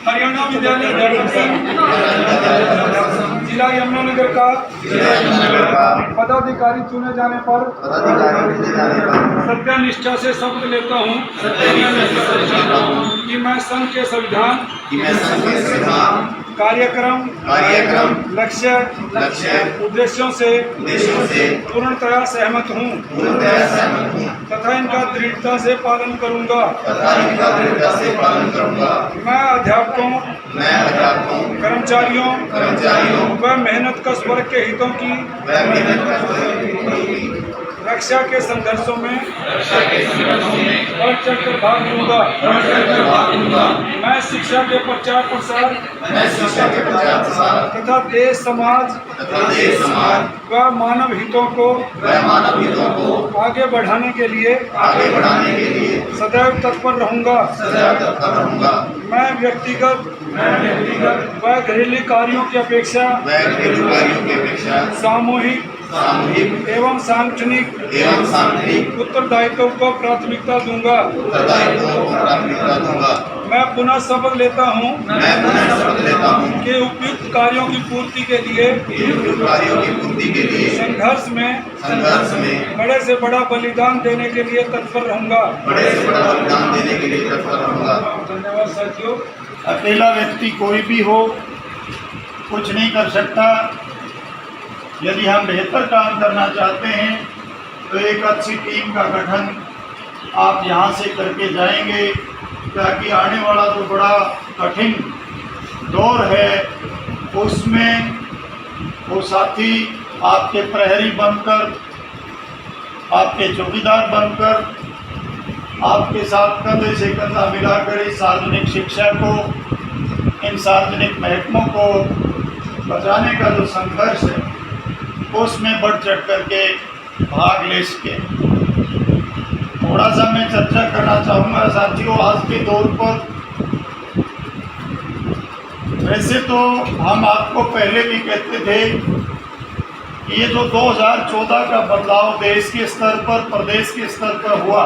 हरियाणा विद्यालय अध्यापक संघ जिला यमुनानगर का पदाधिकारी चुने जाने पर सत्यानिष्ठा से शपथ लेता हूँ कि मैं संघ के संविधान कार्यक्रम लक्ष्य उद्देश्यों से पूर्णतया सहमत हूँ तथा इनका दृढ़ता से पालन करूँगा। मैं अध्यापकों कर्मचारियों व मेहनतकश वर्ग के हितों की रक्षा के संघर्षों में बढ़ चढ़कर भाग लूंगा। मैं शिक्षा के प्रचार प्रसार तथा देश समाज व मानव हितों को आगे बढ़ाने के लिए सदैव तत्पर रहूंगा। मैं व्यक्तिगत व घरेलू कार्यों की अपेक्षा सामूहिक एवं सांगठनिक उत्तरदायित्व को प्राथमिकता दूंगा। मैं पुनः शपथ लेता हूँ कि उपयुक्त कार्यों की पूर्ति के लिए संघर्ष में बड़े से बड़ा बलिदान देने के लिए तत्पर रहूंगा। धन्यवाद साथियों। अकेला व्यक्ति कोई भी हो कुछ नहीं कर सकता। यदि हम बेहतर काम करना चाहते हैं तो एक अच्छी टीम का गठन आप यहाँ से करके जाएंगे, ताकि आने वाला जो बड़ा कठिन दौर है उसमें वो साथी आपके प्रहरी बनकर, आपके चौकीदार बनकर, आपके साथ कंधे से कंधा मिलाकर इस सार्वजनिक शिक्षा को, इन सार्वजनिक महकमों को बचाने का जो संघर्ष है उसमें बढ़ चढ़ करके भाग ले सके। थोड़ा सा मैं चर्चा करना चाहूँगा साथियों। आज के दौर पर वैसे तो हम आपको पहले भी कहते थे कि ये जो 2014 का बदलाव देश के स्तर पर, प्रदेश के स्तर पर हुआ,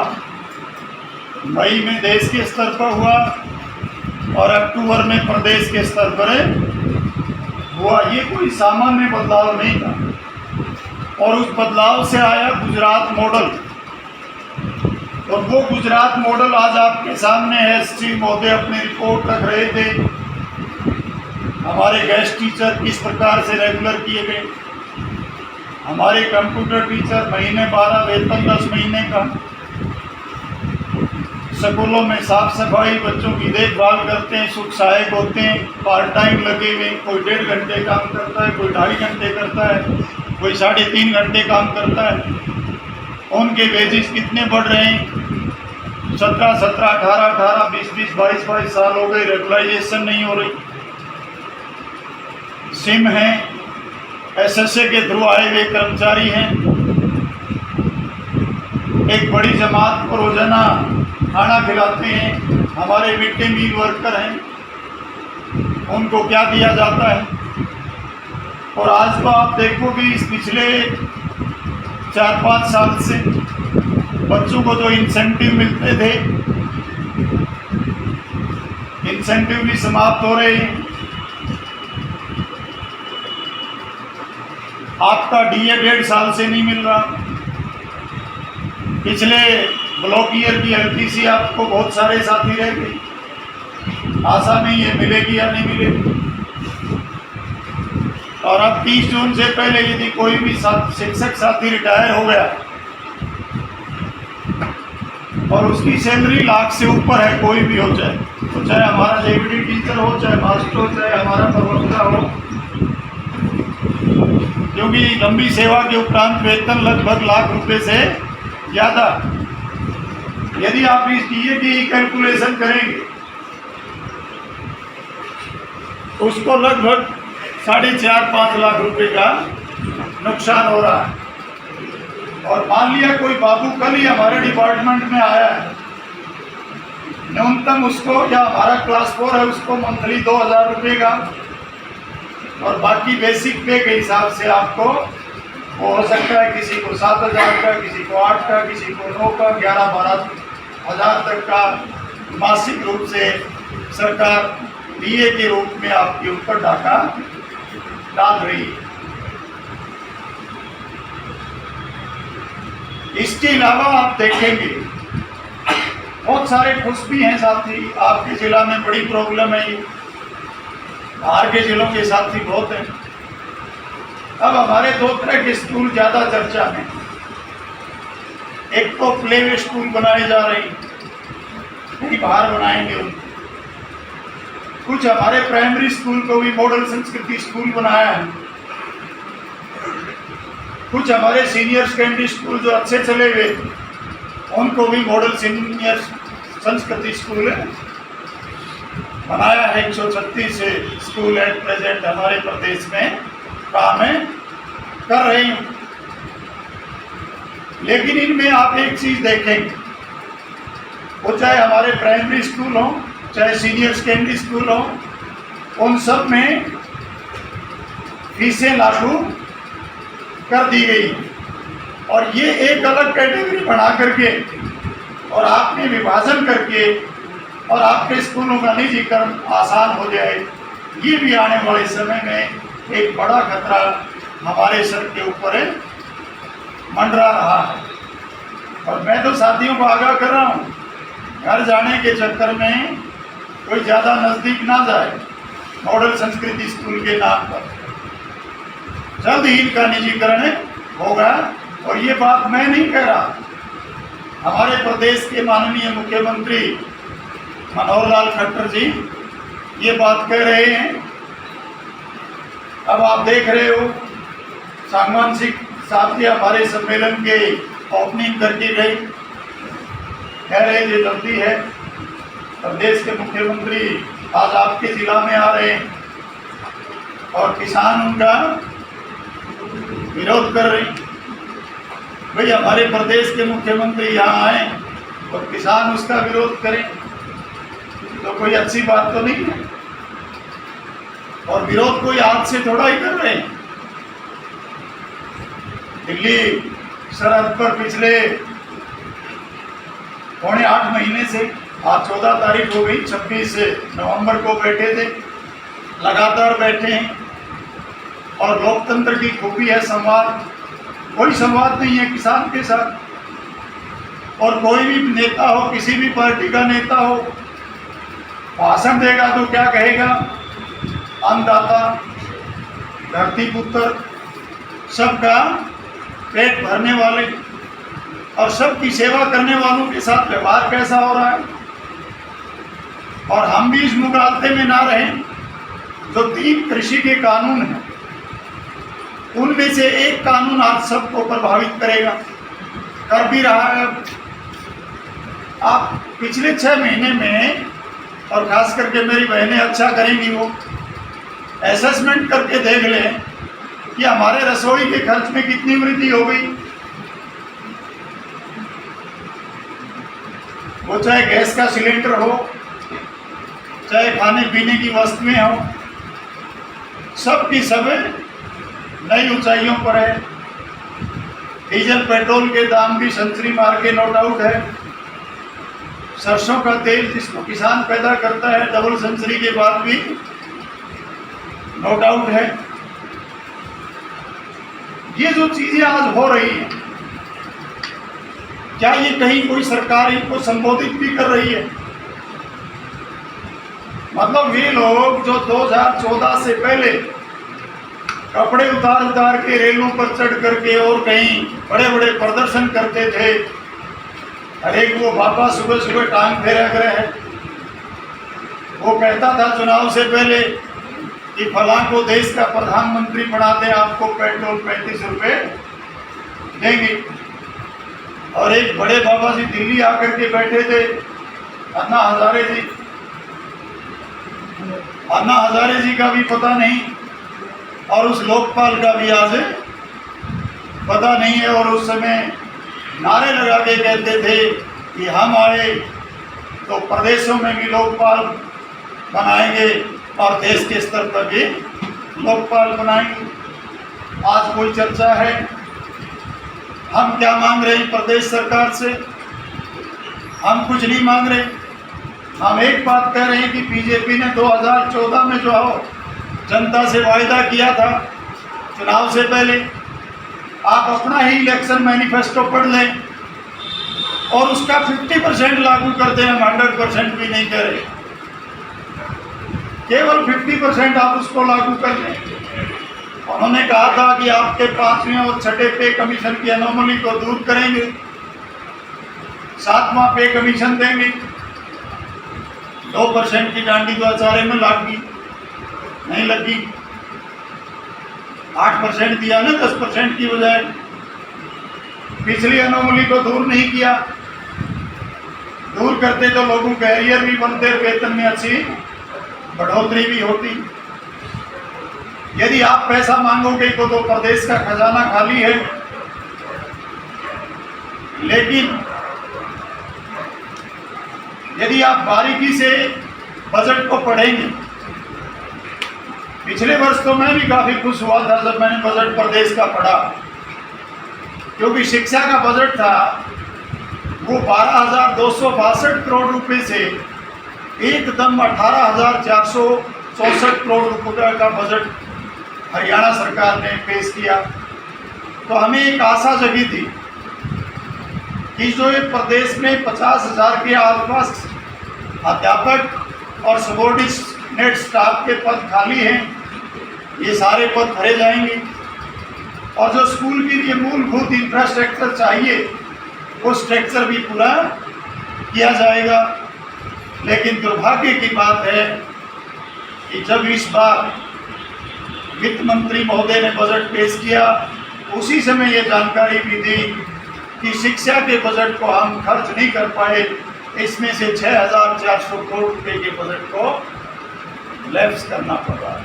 मई में देश के स्तर पर हुआ और अक्टूबर में प्रदेश के स्तर पर हुआ, ये कोई सामान्य बदलाव नहीं था। और उस बदलाव से आया गुजरात मॉडल, और वो गुजरात मॉडल आज आपके सामने है। श्री महोदय अपनी रिपोर्ट रख रहे थे, हमारे गेस्ट टीचर किस प्रकार से रेगुलर किए गए, हमारे कंप्यूटर टीचर महीने 12 वेतन 10 महीने का, स्कूलों में साफ सफाई, बच्चों की देखभाल करते हैं, सुख सहायक होते हैं, पार्ट टाइम लगे हुए, कोई 1.5 घंटे काम करता है, कोई 2.5 घंटे करता है, कोई 3.5 घंटे काम करता है। उनके वेजेस कितने बढ़ रहे हैं? 17, 18, 20, 22 साल हो गए, रेगुलराइजेशन नहीं हो रही। सिम है, एसएसए के थ्रू आए हुए कर्मचारी हैं, एक बड़ी जमात को रोजाना खाना खिलाते हैं, हमारे मिड डे मील वर्कर हैं, उनको क्या दिया जाता है? और आज तो आप देखोगे इस पिछले 4-5 साल से बच्चों को जो इंसेंटिव मिलते थे, इंसेंटिव भी समाप्त हो रहे हैं। आपका डीए 1.5 साल से नहीं मिल रहा। पिछले ब्लॉक ईयर की एलटीसी आपको बहुत सारे साथी रह गए, आशा नहीं है मिलेगी या नहीं मिलेगी। और अब 30 जून से पहले यदि कोई भी शिक्षक साथी रिटायर हो गया और उसकी सैलरी लाख से ऊपर है, कोई भी हो जाए, तो चाहे हमारा जेबीटी टीचर हो, चाहे मास्टर हो, चाहे हमारा प्रवक्ता हो, क्योंकि लंबी सेवा के उपरांत वेतन लगभग लाख रुपए से ज़्यादा। यदि आप इस डीए की कैलकुलेशन करेंगे उसको लगभग 4.5-5 लाख रुपए का नुकसान हो रहा है। और मान लिया कोई बाबू कल ही हमारे डिपार्टमेंट में आया है, न्यूनतम उसको, या हमारा क्लास 4 है, उसको मंथली 2,000 रुपये का, और बाकी बेसिक पे के हिसाब से आपको वो हो सकता है किसी को 7,000 का, किसी को 8 का, किसी को 9 का, 11-12 हज़ार तक का मासिक रूप से सरकार डीए के रूप में आपके ऊपर डाका डाल रही है। इसके अलावा आप देखेंगे बहुत सारे खुश भी हैं साथी। आपके जिला में बड़ी प्रॉब्लम है ये, बाहर के जिलों के साथी बहुत हैं। अब हमारे दो तरह के स्कूल ज़्यादा चर्चा में, एक तो प्ले वे स्कूल बनाए जा रहे हैं, कहीं बाहर बनाएंगे उनको। कुछ हमारे प्राइमरी स्कूल को भी मॉडल संस्कृति स्कूल बनाया है। कुछ हमारे सीनियर सेकेंडरी स्कूल जो अच्छे चले हुए उनको भी मॉडल सीनियर संस्कृति स्कूल बनाया है। 136 स्कूल एट प्रेजेंट हमारे प्रदेश में काम कर रही हूँ। लेकिन इनमें आप एक चीज देखेंगे, वो चाहे हमारे प्राइमरी स्कूल हो चाहे सीनियर सेकेंडरी स्कूल हो, उन सब में फीसें लागू कर दी गई और ये एक अलग कैटेगरी बना करके और आपने विभाजन करके और आपके स्कूलों का निजीकरण आसान हो जाए, ये भी आने वाले समय में एक बड़ा खतरा हमारे सर के ऊपर मंडरा रहा है। और मैं तो साथियों को आगाह कर रहा हूँ, घर जाने के चक्कर में कोई ज़्यादा नज़दीक ना जाए मॉडल संस्कृति स्कूल के नाम पर। जल्द ही इनका निजीकरण होगा। और ये बात मैं नहीं कह रहा, हमारे प्रदेश के माननीय मुख्यमंत्री मनोहर लाल खट्टर जी ये बात कह रहे हैं। अब आप देख रहे हो सांगवान सिंह साहब जी हमारे सम्मेलन के ओपनिंग करके गए, कह रहे ये जल्दी है। प्रदेश के मुख्यमंत्री आज आपके जिला में आ रहे हैं और किसान उनका विरोध कर रहे हैं। भाई हमारे प्रदेश के मुख्यमंत्री यहाँ आए और किसान उसका विरोध करें तो कोई अच्छी बात तो नहीं है। और विरोध कोई आज से थोड़ा ही कर रहे हैं। दिल्ली सरहद पर पिछले 7.5 महीने से, आज 14 तारीख हो गई, 26 नवंबर को बैठे थे, लगातार बैठे हैं। और लोकतंत्र की खूबी है संवाद। कोई संवाद नहीं है किसान के साथ। और कोई भी नेता हो, किसी भी पार्टी का नेता हो, भाषण देगा तो क्या कहेगा, अन्नदाता, धरती पुत्र, सबका पेट भरने वाले और सबकी सेवा करने वालों के साथ व्यवहार कैसा हो रहा है। और हम भी इस मुगालते में ना रहें। जो 3 कृषि के कानून हैं उनमें से एक कानून आज सबको प्रभावित करेगा, कर भी रहा है। आप पिछले 6 महीने में, और खास करके मेरी बहनें अच्छा करेंगी, वो असेसमेंट करके देख लें कि हमारे रसोई के खर्च में कितनी वृद्धि हो गई। वो चाहे गैस का सिलेंडर हो, चाहे खाने पीने की वस्तुएं हो, सब की सब नई ऊंचाइयों पर है। डीजल पेट्रोल के दाम भी सेंचुरी मार के नो डाउट है। सरसों का तेल जिसको किसान पैदा करता है डबल सेंचुरी के बाद भी नो डाउट है। ये जो चीजें आज हो रही हैं, क्या ये कहीं कोई सरकार इनको संबोधित भी कर रही है? मतलब वे लोग जो 2014 से पहले कपड़े उतार उतार के रेलों पर चढ़ करके और कहीं बड़े बड़े प्रदर्शन करते थे, अरे वो बाबा सुबह सुबह टांग फेरा करे है। वो कहता था चुनाव से पहले कि फलां को देश का प्रधानमंत्री बना दें, आपको पेट्रोल 35 रुपये देंगे। और एक बड़े बाबा जी दिल्ली आकर के बैठे थे, अन्ना हजारे जी। अन्ना हजारे जी का भी पता नहीं और उस लोकपाल का भी आज पता नहीं है। और उस समय नारे लगा के कहते थे कि हम आए तो प्रदेशों में भी लोकपाल बनाएंगे और देश के स्तर पर भी लोकपाल बनाएंगे। आज कोई चर्चा है, हम क्या मांग रहे हैं प्रदेश सरकार से? हम कुछ नहीं मांग रहे। हम एक बात कह रहे हैं कि बीजेपी ने 2014 में जो जनता से वायदा किया था चुनाव से पहले, आप अपना ही इलेक्शन मैनिफेस्टो पढ़ लें और उसका 50% लागू कर दें। हम 100% भी नहीं कह रहे, केवल 50% आप उसको लागू कर लें। उन्होंने कहा था कि आपके 5वें और 6ठे पे कमीशन की अनोमली को दूर करेंगे, 7वां पे कमीशन देंगे। 2% की डांडी तो अचारे में लगी नहीं लगी, 8% दिया ना 10% की बजाय। पिछली अनोमली को दूर नहीं किया, दूर करते तो लोगों के एरियर भी बनते, वेतन में अच्छी बढ़ोतरी भी होती। यदि आप पैसा मांगोगे तो प्रदेश का खजाना खाली है, लेकिन यदि आप बारीकी से बजट को पढ़ेंगे, पिछले वर्ष तो मैं भी काफी खुश हुआ था जब मैंने बजट प्रदेश का पढ़ा, क्योंककि शिक्षा का बजट था वो 12,262 करोड़ रुपए से एकदम 18,464 करोड़ रुपए का बजट हरियाणा सरकार ने पेश किया। तो हमें एक आशा जगी थी कि जो ये प्रदेश में 50,000 के आसपास अध्यापक और सबॉर्डिनेट स्टाफ के पद खाली हैं, ये सारे पद भरे जाएंगे और जो स्कूल के लिए मूलभूत इंफ्रास्ट्रक्चर चाहिए वो स्ट्रक्चर भी पूरा किया जाएगा। लेकिन दुर्भाग्य की बात है कि जब इस बार वित्त मंत्री महोदय ने बजट पेश किया, उसी समय ये जानकारी भी दी कि शिक्षा के बजट को हम खर्च नहीं कर पाए, इसमें से 6,400 करोड़ रुपए के बजट को लैप्स करना पड़ रहा है।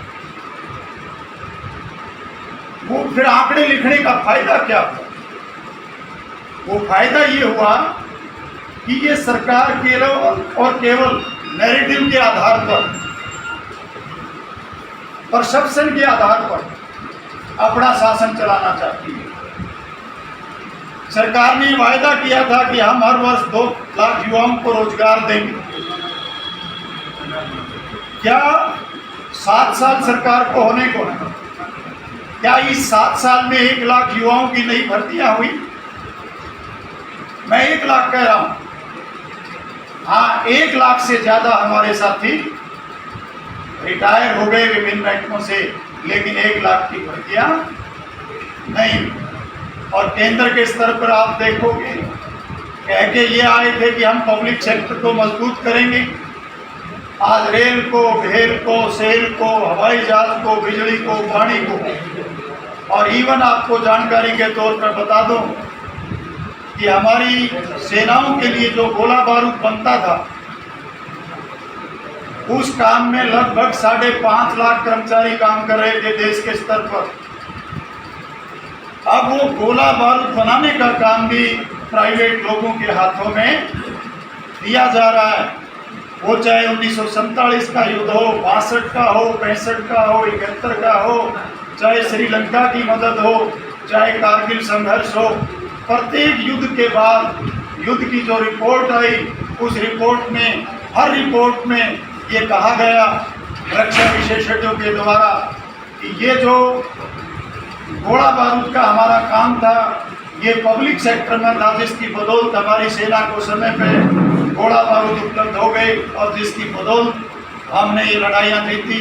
वो फिर आंकड़े लिखने का फायदा क्या हुआ? वो फायदा ये हुआ कि ये सरकार केवल और केवल नैरेटिव के आधार पर, परसेप्शन के आधार पर अपना शासन चलाना चाहती है। सरकार ने वायदा किया था कि हम हर वर्ष 2 लाख युवाओं को रोजगार देंगे। क्या 7 साल सरकार को होने को है, क्या इस 7 साल में 1 लाख युवाओं की नई भर्तियां हुई? मैं 1 लाख कह रहा हूं, हाँ 1 लाख से ज्यादा हमारे साथी रिटायर हो गए विभिन्न बैंकों से, लेकिन 1 लाख की भर्तियां नहीं। और केंद्र के स्तर पर आप देखोगे कह के ये आए थे कि हम पब्लिक सेक्टर को मजबूत करेंगे। आज रेल को, भेल को, सेल को, हवाई जहाज को, बिजली को, पानी को, और इवन आपको जानकारी के तौर पर बता दूं कि हमारी सेनाओं के लिए जो गोला बारूद बनता था, उस काम में लगभग 5.5 लाख कर्मचारी काम कर रहे थे देश के स्तर पर। अब वो गोला बारूद बनाने का काम भी प्राइवेट लोगों के हाथों में दिया जा रहा है। वो चाहे 1947 का युद्ध हो, 62 का हो, 65 का हो, 71 का हो, चाहे श्रीलंका की मदद हो, चाहे कारगिल संघर्ष हो, प्रत्येक युद्ध के बाद युद्ध की जो रिपोर्ट आई, उस रिपोर्ट में, हर रिपोर्ट में ये कहा गया रक्षा विशेषज्ञों के द्वारा कि ये जो गोला बारूद का हमारा काम था, ये पब्लिक सेक्टर में था, जिसकी बदौलत हमारी सेना को समय पे गोला बारूद उपलब्ध हो गए और जिसकी बदौलत हमने ये लड़ाइयाँ जीती।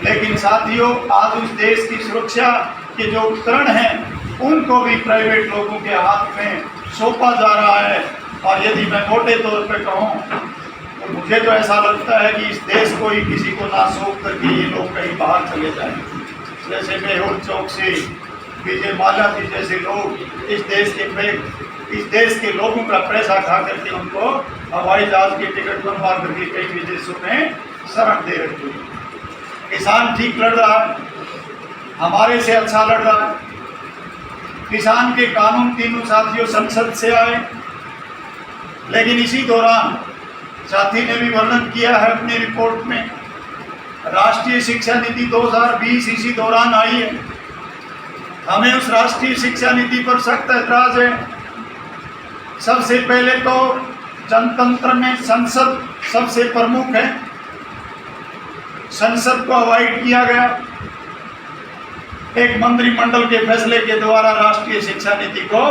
लेकिन साथियों, आज उस देश की सुरक्षा के जो उपकरण हैं उनको भी प्राइवेट लोगों के हाथ में सौंपा जा रहा है। और यदि मैं मोटे तौर पर कहूँ तो मुझे तो ऐसा लगता है कि इस देश को ही किसी को ना सौंप करके ये लोग कहीं बाहर चले जाएं। जैसे मेहुल चौकसी, विजय माल्या जी जैसे लोग इस देश के लोगों का पैसा खा करके उनको हवाई जहाज की टिकट बनवा करके कई विदेशों में शरण दे रही है। किसान ठीक लड़ रहा है, हमारे से अच्छा लड़ रहा है। किसान के कानून तीनों साथियों संसद से आए, लेकिन इसी दौरान साथी ने भी वर्णन किया है अपनी रिपोर्ट में, राष्ट्रीय शिक्षा नीति 2020 इसी दौरान आई है। हमें उस राष्ट्रीय शिक्षा नीति पर सख्त ऐतराज है। सबसे पहले तो जनतंत्र में संसद सबसे प्रमुख है, संसद को अवॉइड किया गया। एक मंत्रिमंडल के फैसले के द्वारा राष्ट्रीय शिक्षा नीति को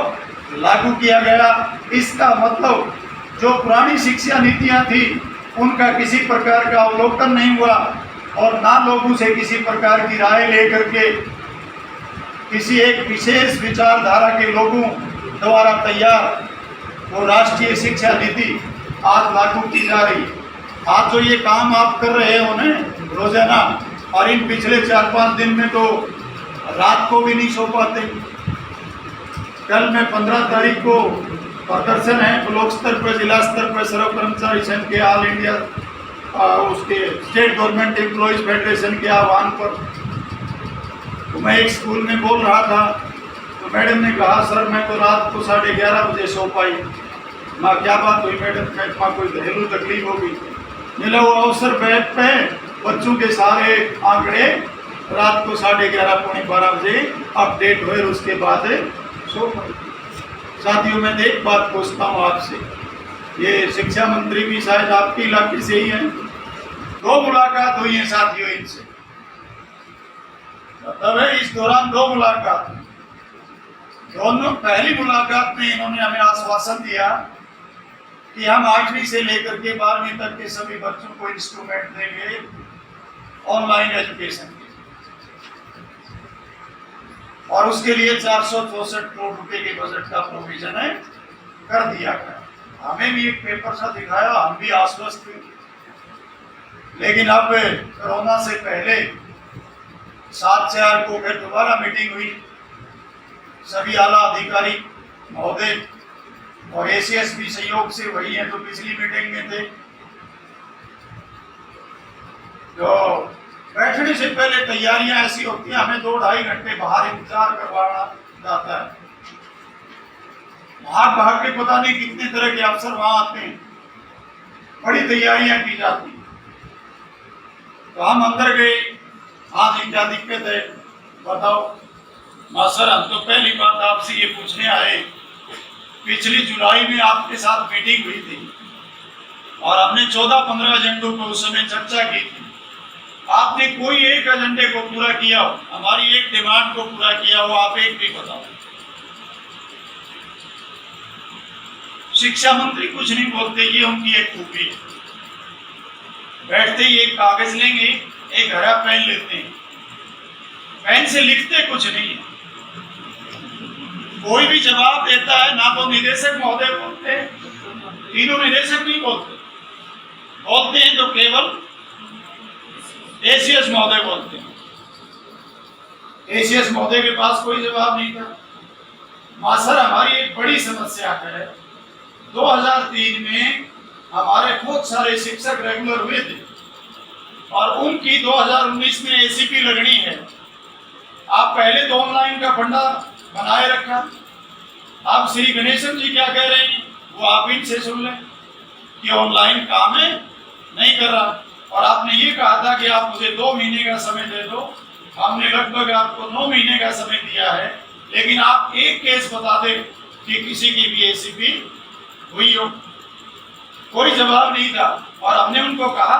लागू किया गया। इसका मतलब जो पुरानी शिक्षा नीतियां थी उनका किसी प्रकार का अवलोकन नहीं हुआ और ना लोगों से किसी प्रकार की राय लेकर के किसी एक विशेष विचारधारा के लोगों द्वारा तैयार वो राष्ट्रीय शिक्षा नीति आज लागू की जा रही। आज जो ये काम आप कर रहे हो ना रोजाना, और इन पिछले 4-5 दिन में तो रात को भी नहीं सो पाते। कल मैं 15 तारीख को प्रदर्शन है ब्लॉक स्तर पर, जिला स्तर पर, सर्व कर्मचारी संघ के, ऑल इंडिया उसके स्टेट गवर्नमेंट एम्प्लॉयज फेडरेशन के आह्वान पर। तो मैं एक स्कूल में बोल रहा था तो मैडम ने कहा सर मैं तो रात को 11:30 बजे सो पाई। माँ क्या बात हुई मैडम? मैं कोई घरेलू तकलीफ होगी? मिला वो अवसर पे बच्चों के सारे आंकड़े रात को 11:30 पौने 12 बजे अपडेट हुए, उसके बाद सो पाई। साथियों मैं एक बात पूछता हूँ आपसे, ये शिक्षा मंत्री भी शायद आपके इलाके से ही हैं। 2 मुलाकात हुई है साथियों इनसे, मतलब है इस दौरान 2 मुलाकात। दोनों पहली मुलाकात में इन्होंने हमें आश्वासन दिया कि हम 8वीं से लेकर के 12वीं तक के सभी बच्चों को इंस्ट्रूमेंट देंगे ऑनलाइन एजुकेशन के, और उसके लिए 464 करोड़ रुपए के बजट का प्रोविजन है कर दिया गया। हमें भी एक पेपर सा दिखाया, हम भी आश्वस्त थे। लेकिन अब कोरोना से पहले 7/4 को फिर दोबारा मीटिंग हुई, सभी आला अधिकारी महोदय और एसीएस भी सहयोग से वही है तो पिछली मीटिंग में थे। तो बैठने से पहले तैयारियां ऐसी होती हैं, हमें 2-2.5 घंटे बाहर इंतजार करवाना जाता है। भाग के पता नहीं कितने तरह के अफसर वहां आते हैं, बड़ी तैयारियां की जाती हैं। तो हम अंदर गए, हाँ जी क्या दिक्कत है बताओ। हाँ सर हम तो पहली बात आपसे ये पूछने आए, पिछली जुलाई में आपके साथ मीटिंग हुई थी और हमने 14-15 एजेंडों पर उस समय चर्चा की थी। आपने कोई एक एजेंडे को पूरा किया हो, हमारी एक डिमांड को पूरा किया हो, आप एक भी बताओ। शिक्षा मंत्री कुछ नहीं बोलते, ये उनकी एक खूबी है। बैठते ही एक कागज लेंगे, एक हरा पेन लेते हैं, पेन से लिखते कुछ नहीं है। कोई भी जवाब देता है ना तो निदेशक महोदय बोलते हैं, तीनों निदेशक नहीं बोलते हैं तो केवल एसीएस महोदय बोलते हैं। एसीएस महोदय के पास कोई जवाब नहीं था। मास्टर हमारी एक बड़ी समस्या है, 2003 में हमारे बहुत सारे शिक्षक रेगुलर हुए थे और उनकी 2019 में एसीपी लगनी है। आप पहले तो ऑनलाइन का फंडा बनाए रखा। आप श्री गणेशन जी क्या कह रहे हैं वो आप इनसे सुन लें कि ऑनलाइन काम है नहीं कर रहा, और आपने ये कहा था कि आप मुझे 2 महीने का समय दे दो। हमने लगभग आपको 9 महीने का समय दिया है, लेकिन आप एक केस बता दें कि किसी की भी एसीपी हुई हो। कोई जवाब नहीं था और हमने उनको कहा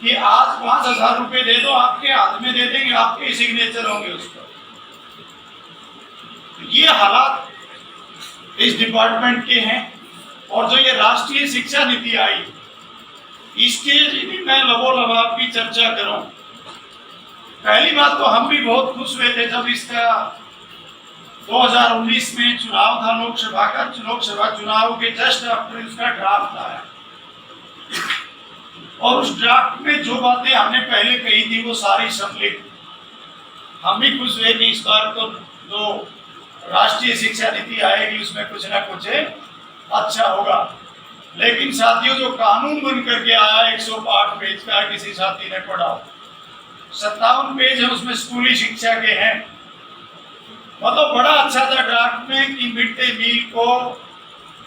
कि आज 5,000 रुपए दे दो, आपके हाथ में दे देंगे, आपके सिग्नेचर होंगे उस पर। ये हालात इस डिपार्टमेंट के हैं। और जो ये राष्ट्रीय शिक्षा नीति आई, इसके यदि मैं लबोलब आपकी चर्चा करूं, पहली बात तो हम भी बहुत खुश हुए थे जब इसका 2019 में चुनाव था लोकसभा का। लोकसभा चुनाव के जस्ट आफ्टर उसका ड्राफ्ट आया और उस ड्राफ्ट में जो बातें हमने पहले कही थी वो सारी सम्मिलित। हम भी खुश हुए कि इस बार तो जो राष्ट्रीय शिक्षा नीति आएगी उसमें कुछ ना कुछ अच्छा होगा। लेकिन साथियों जो कानून बन करके आया 105 पेज का, किसी साथी ने पढ़ा, 57 पेज है उसमें स्कूली शिक्षा के हैं। मतलब बड़ा अच्छा था ड्राफ्ट में कि मिड डे मील को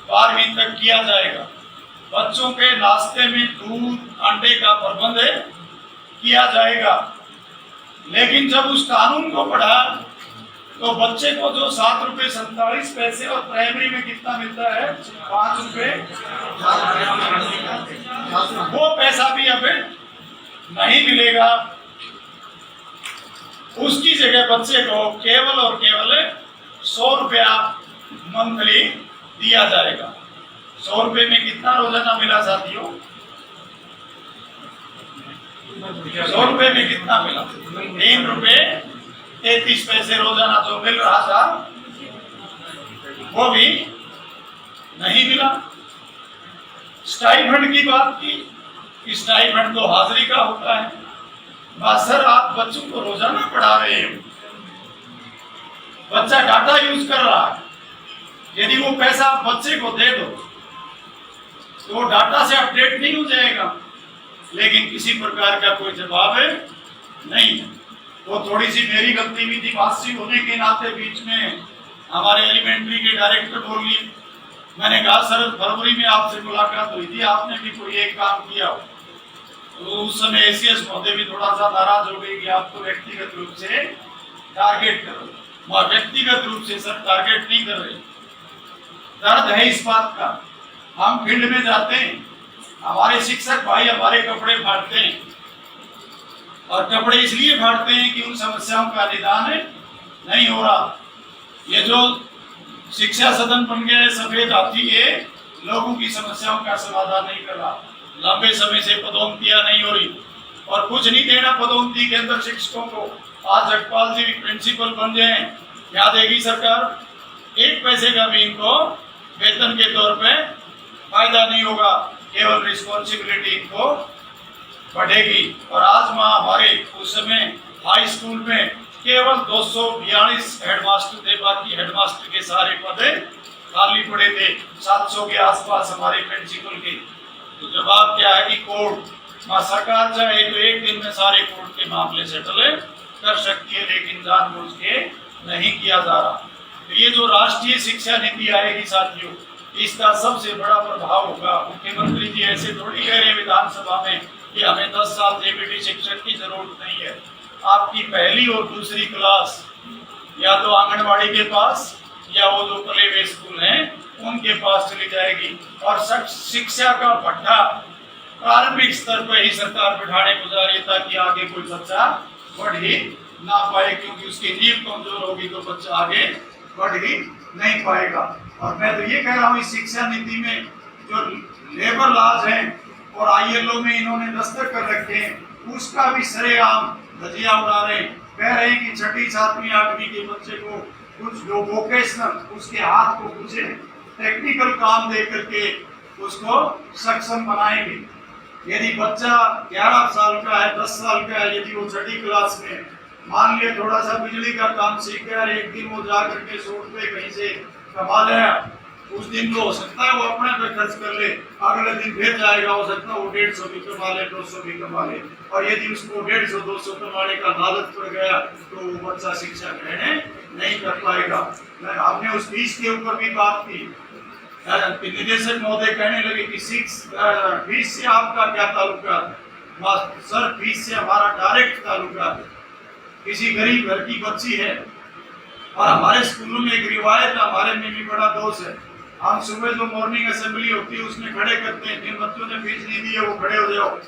12वीं तक किया जाएगा, बच्चों के नाश्ते में दूध अंडे का प्रबंध किया जाएगा। लेकिन जब उस कानून को पढ़ा तो बच्चे को जो 7 रुपये 47 पैसे और प्राइमरी में कितना मिलता है 5 रुपये, वो पैसा भी अब नहीं मिलेगा। उसकी जगह बच्चे को केवल और केवल 100 रुपया मंथली दिया जाएगा। 100 रुपये में कितना रोजाना मिला साथियों? 100 रुपये में कितना मिला? 3 रुपये 33 पैसे रोजाना जो मिल रहा था वो भी नहीं मिला। स्टाइपेंड की बात की, स्टाइपेंड तो हाजिरी का होता है। सर आप बच्चों को रोजाना पढ़ा रहे हो, बच्चा डाटा यूज कर रहा है, यदि वो पैसा आप बच्चे को दे दो तो वो डाटा से अपडेट नहीं हो जाएगा, लेकिन किसी प्रकार का कोई जवाब नहीं है। वो थोड़ी सी मेरी गलती भी थी, मास्टरी होने के नाते बीच में हमारे एलिमेंट्री के डायरेक्टर बोल लिए। मैंने कहा सर फरवरी में आपसे मुलाकात हुई थी, आपने भी कोई एक काम किया हो। तो उस समय एसीएस महोदय भी थोड़ा सा नाराज हो गई कि आप तो व्यक्तिगत रूप से टारगेट करो। वह व्यक्तिगत रूप से सर टारगेट नहीं कर रहे। दर्द है इस बात का, हम फील्ड में जाते हैं, हमारे शिक्षक भाई हमारे कपड़े फाड़ते हैं, और कपड़े इसलिए फाड़ते हैं कि उन समस्याओं का निदान नहीं हो रहा। ये जो शिक्षा सदन बन गया है सफेद हाथी, ये लोगों की समस्याओं का समाधान नहीं कर रहा। लंबे समय से पदोन्नतियां नहीं हो रही और कुछ नहीं देना पदोन्नति के अंदर शिक्षकों को। आज जगपाल जी प्रिंसिपल बन जाए, क्या देगी सरकार? 1 पैसे का भी इनको वेतन के तौर पे फायदा नहीं होगा, केवल रिस्पॉन्सिबिलिटी इनको बढ़ेगी। और आज माँ हमारे उस समय हाई स्कूल में केवल 242 हेडमास्टर थे, बाकी हेडमास्टर के सारे पद खाली पड़े थे। 700 के आसपास हमारे प्रिंसिपल के। तो जवाब क्या है कि कोर्ट, सरकार चाहे तो एक दिन में सारे कोर्ट के मामले सेटल कर सकती है, लेकिन जानबूझ के नहीं किया जा रहा। तो ये जो राष्ट्रीय शिक्षा नीति आएगी साथियों, इसका सबसे बड़ा प्रभाव होगा। मुख्यमंत्री जी ऐसे थोड़ी कह रहे विधानसभा में कि हमें 10 साल जेबीटी शिक्षक की जरूरत नहीं है। आपकी पहली और दूसरी क्लास या तो आंगनबाड़ी के पास या वो जो प्ले वे स्कूल हैं उनके पास चली जाएगी। और शिक्षा का भट्टा प्रारंभिक स्तर पर ही सरकार बिठाने को जा रही है, ताकि आगे कोई बच्चा बढ़ ही ना पाए, क्योंकि उसकी नींव कमजोर होगी तो बच्चा आगे बढ़ ही नहीं पाएगा। और मैं तो ये कह रहा हूँ इस शिक्षा नीति में जो लेबर लॉज हैं और आईएलओ में इन्होंने दस्तखत कर रखे हैं, उसका भी सरेआम धजिया उड़ा रहे हैं। कह रहे हैं कि 6ठी 7वीं 8वीं के बच्चे को कुछ जो वोकेशनल उसके हाथ को कुछ टेक्निकल काम दे करके उसको सक्षम बनाएंगे। यदि बच्चा 11 साल का है, 10 साल का है, यदि वो 6ठी क्लास में मान लिया थोड़ा सा बिजली का काम सीख गया, एक दिन वो जा करके 100 रुपये कहीं से कमा लिया, उस दिन तो हो सकता है वो अपने पे खर्च कर ले, अगले दिन फिर जाएगा, हो सकता है वो 150 भी कमा ले, 200 भी कमा ले। और यदि उसको 150-200 कमाने का लालच पड़ गया तो वो बच्चा शिक्षा ग्रहण नहीं कर पाएगा। आपने उस फीस के ऊपर भी बात की, निदेशक महोदय कहने लगे कि फीस से आपका क्या ताल्लुका? सर फीस से हमारा डायरेक्ट ताल्लुका है। किसी गरीब घर की बच्ची है, और हमारे स्कूलों में एक रिवायत हमारे में भी बड़ा दोष है, हम सुबह जो मॉर्निंग असेंबली होती है उसमें खड़े करते हैं, जिन बच्चों ने फीस नहीं दी है वो खड़े हो जाओ।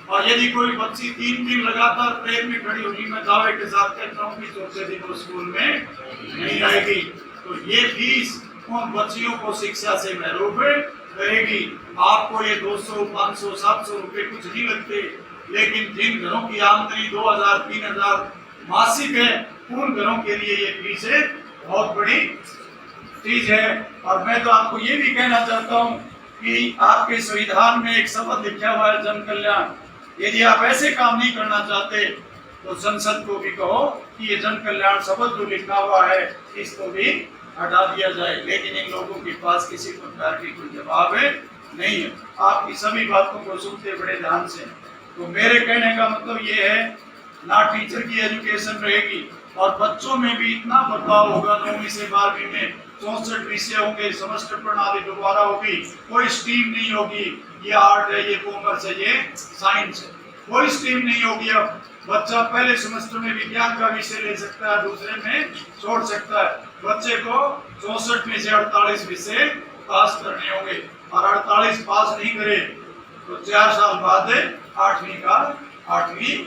और यदि कोई बच्ची 3 दिन लगातार प्रेयर में खड़ी होगी, मैं दावे के साथ कहता हूँ कि चौथे दिन वो स्कूल में नहीं आएगी। तो ये फीस उन बच्चियों को शिक्षा से महरूम करेगी। आपको ये 200, 500, 700 रुपये कुछ नहीं लगते, लेकिन जिन घरों की आमदनी 2000, 3000 मासिक है, उन घरों के लिए ये फीस बहुत बड़ी चीज है। और मैं तो आपको ये भी कहना चाहता हूँ कि आपके संविधान में एक शब्द लिखा हुआ है, जन कल्याण। यदि आप ऐसे काम नहीं करना चाहते तो संसद को भी कहो कि ये जन कल्याण शब्द जो लिखा हुआ है इसको भी हटा दिया जाए, लेकिन इन लोगों के पास किसी प्रकार की कोई जवाब नहीं है। आपकी सभी बातों को सुनते बड़े ध्यान से। तो मेरे कहने का मतलब ये है, ना टीचर की एजुकेशन रहेगी और बच्चों में भी इतना बदलाव होगा। 9वीं से 12वीं में 64 विषय होंगे, सेमेस्टर प्रणाली दोबारा होगी, कोई स्ट्रीम नहीं होगी, ये आर्ट है, ये कॉमर्स है, ये साइंस है। कोई स्ट्रीम नहीं होगी। अब बच्चा पहले सेमेस्टर में विज्ञान का विषय ले सकता है, दूसरे में छोड़ सकता है। बच्चे को 64 में से 48 विषय पास करने होंगे, और 48 पास नहीं करे तो 4 साल बाद 8वीं का 8वीं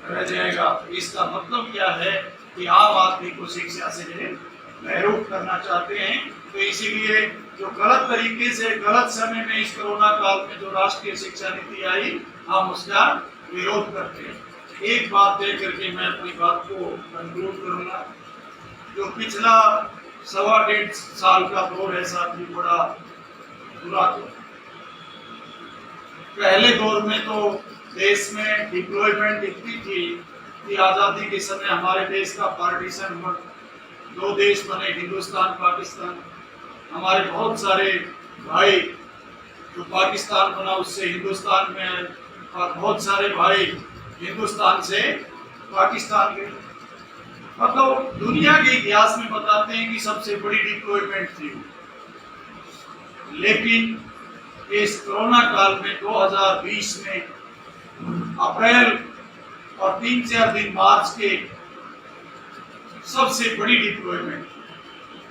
रह जाएगा। इसका मतलब क्या है कि आम आदमी को शिक्षा से महरूम करना चाहते हैं। तो इसीलिए जो गलत तरीके से गलत समय में इस कोरोना काल में जो राष्ट्रीय शिक्षा नीति आई, हम उसका विरोध करते हैं। एक बात देख करके मैं अपनी बात को कंक्लूड करूंगा। जो पिछला 1.25 साल का दौर है साथी, बड़ा बुरा दौर। पहले दौर में तो देश में डिप्लॉयमेंट इतनी थी कि आज़ादी के समय हमारे देश का पार्टीशन हुआ, 2 देश बने, हिंदुस्तान पाकिस्तान। हमारे बहुत सारे भाई जो पाकिस्तान बना उससे हिंदुस्तान में आए, और बहुत सारे भाई हिंदुस्तान से पाकिस्तान गए। मतलब दुनिया के इतिहास में बताते हैं कि सबसे बड़ी डिप्लॉयमेंट थी। लेकिन इस कोरोना काल में 2020 में अप्रैल और 3-4 दिन मार्च के सबसे बड़ी डिप्लॉयमेंट,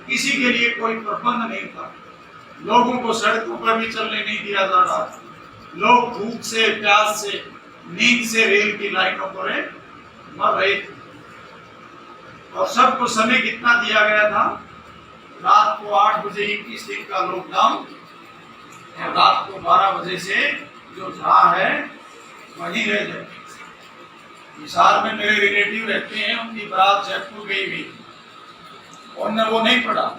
किसी के लिए कोई प्रबंध नहीं था। लोगों को सड़कों पर भी चलने नहीं दिया जा रहा। लोग भूख से, प्यास से, नींद से रेल की लाइनों पर मर रहे थे। और सबको समय कितना दिया गया था? रात को 8 बजे 21 दिन का लॉकडाउन, और रात को 12 बजे से जो जहाँ है वहीं रह जाए। हिसार में मेरे रिलेटिव रहते हैं, उनकी बारात जयपुर गई हुई, उन्होंने वो नहीं पढ़ा।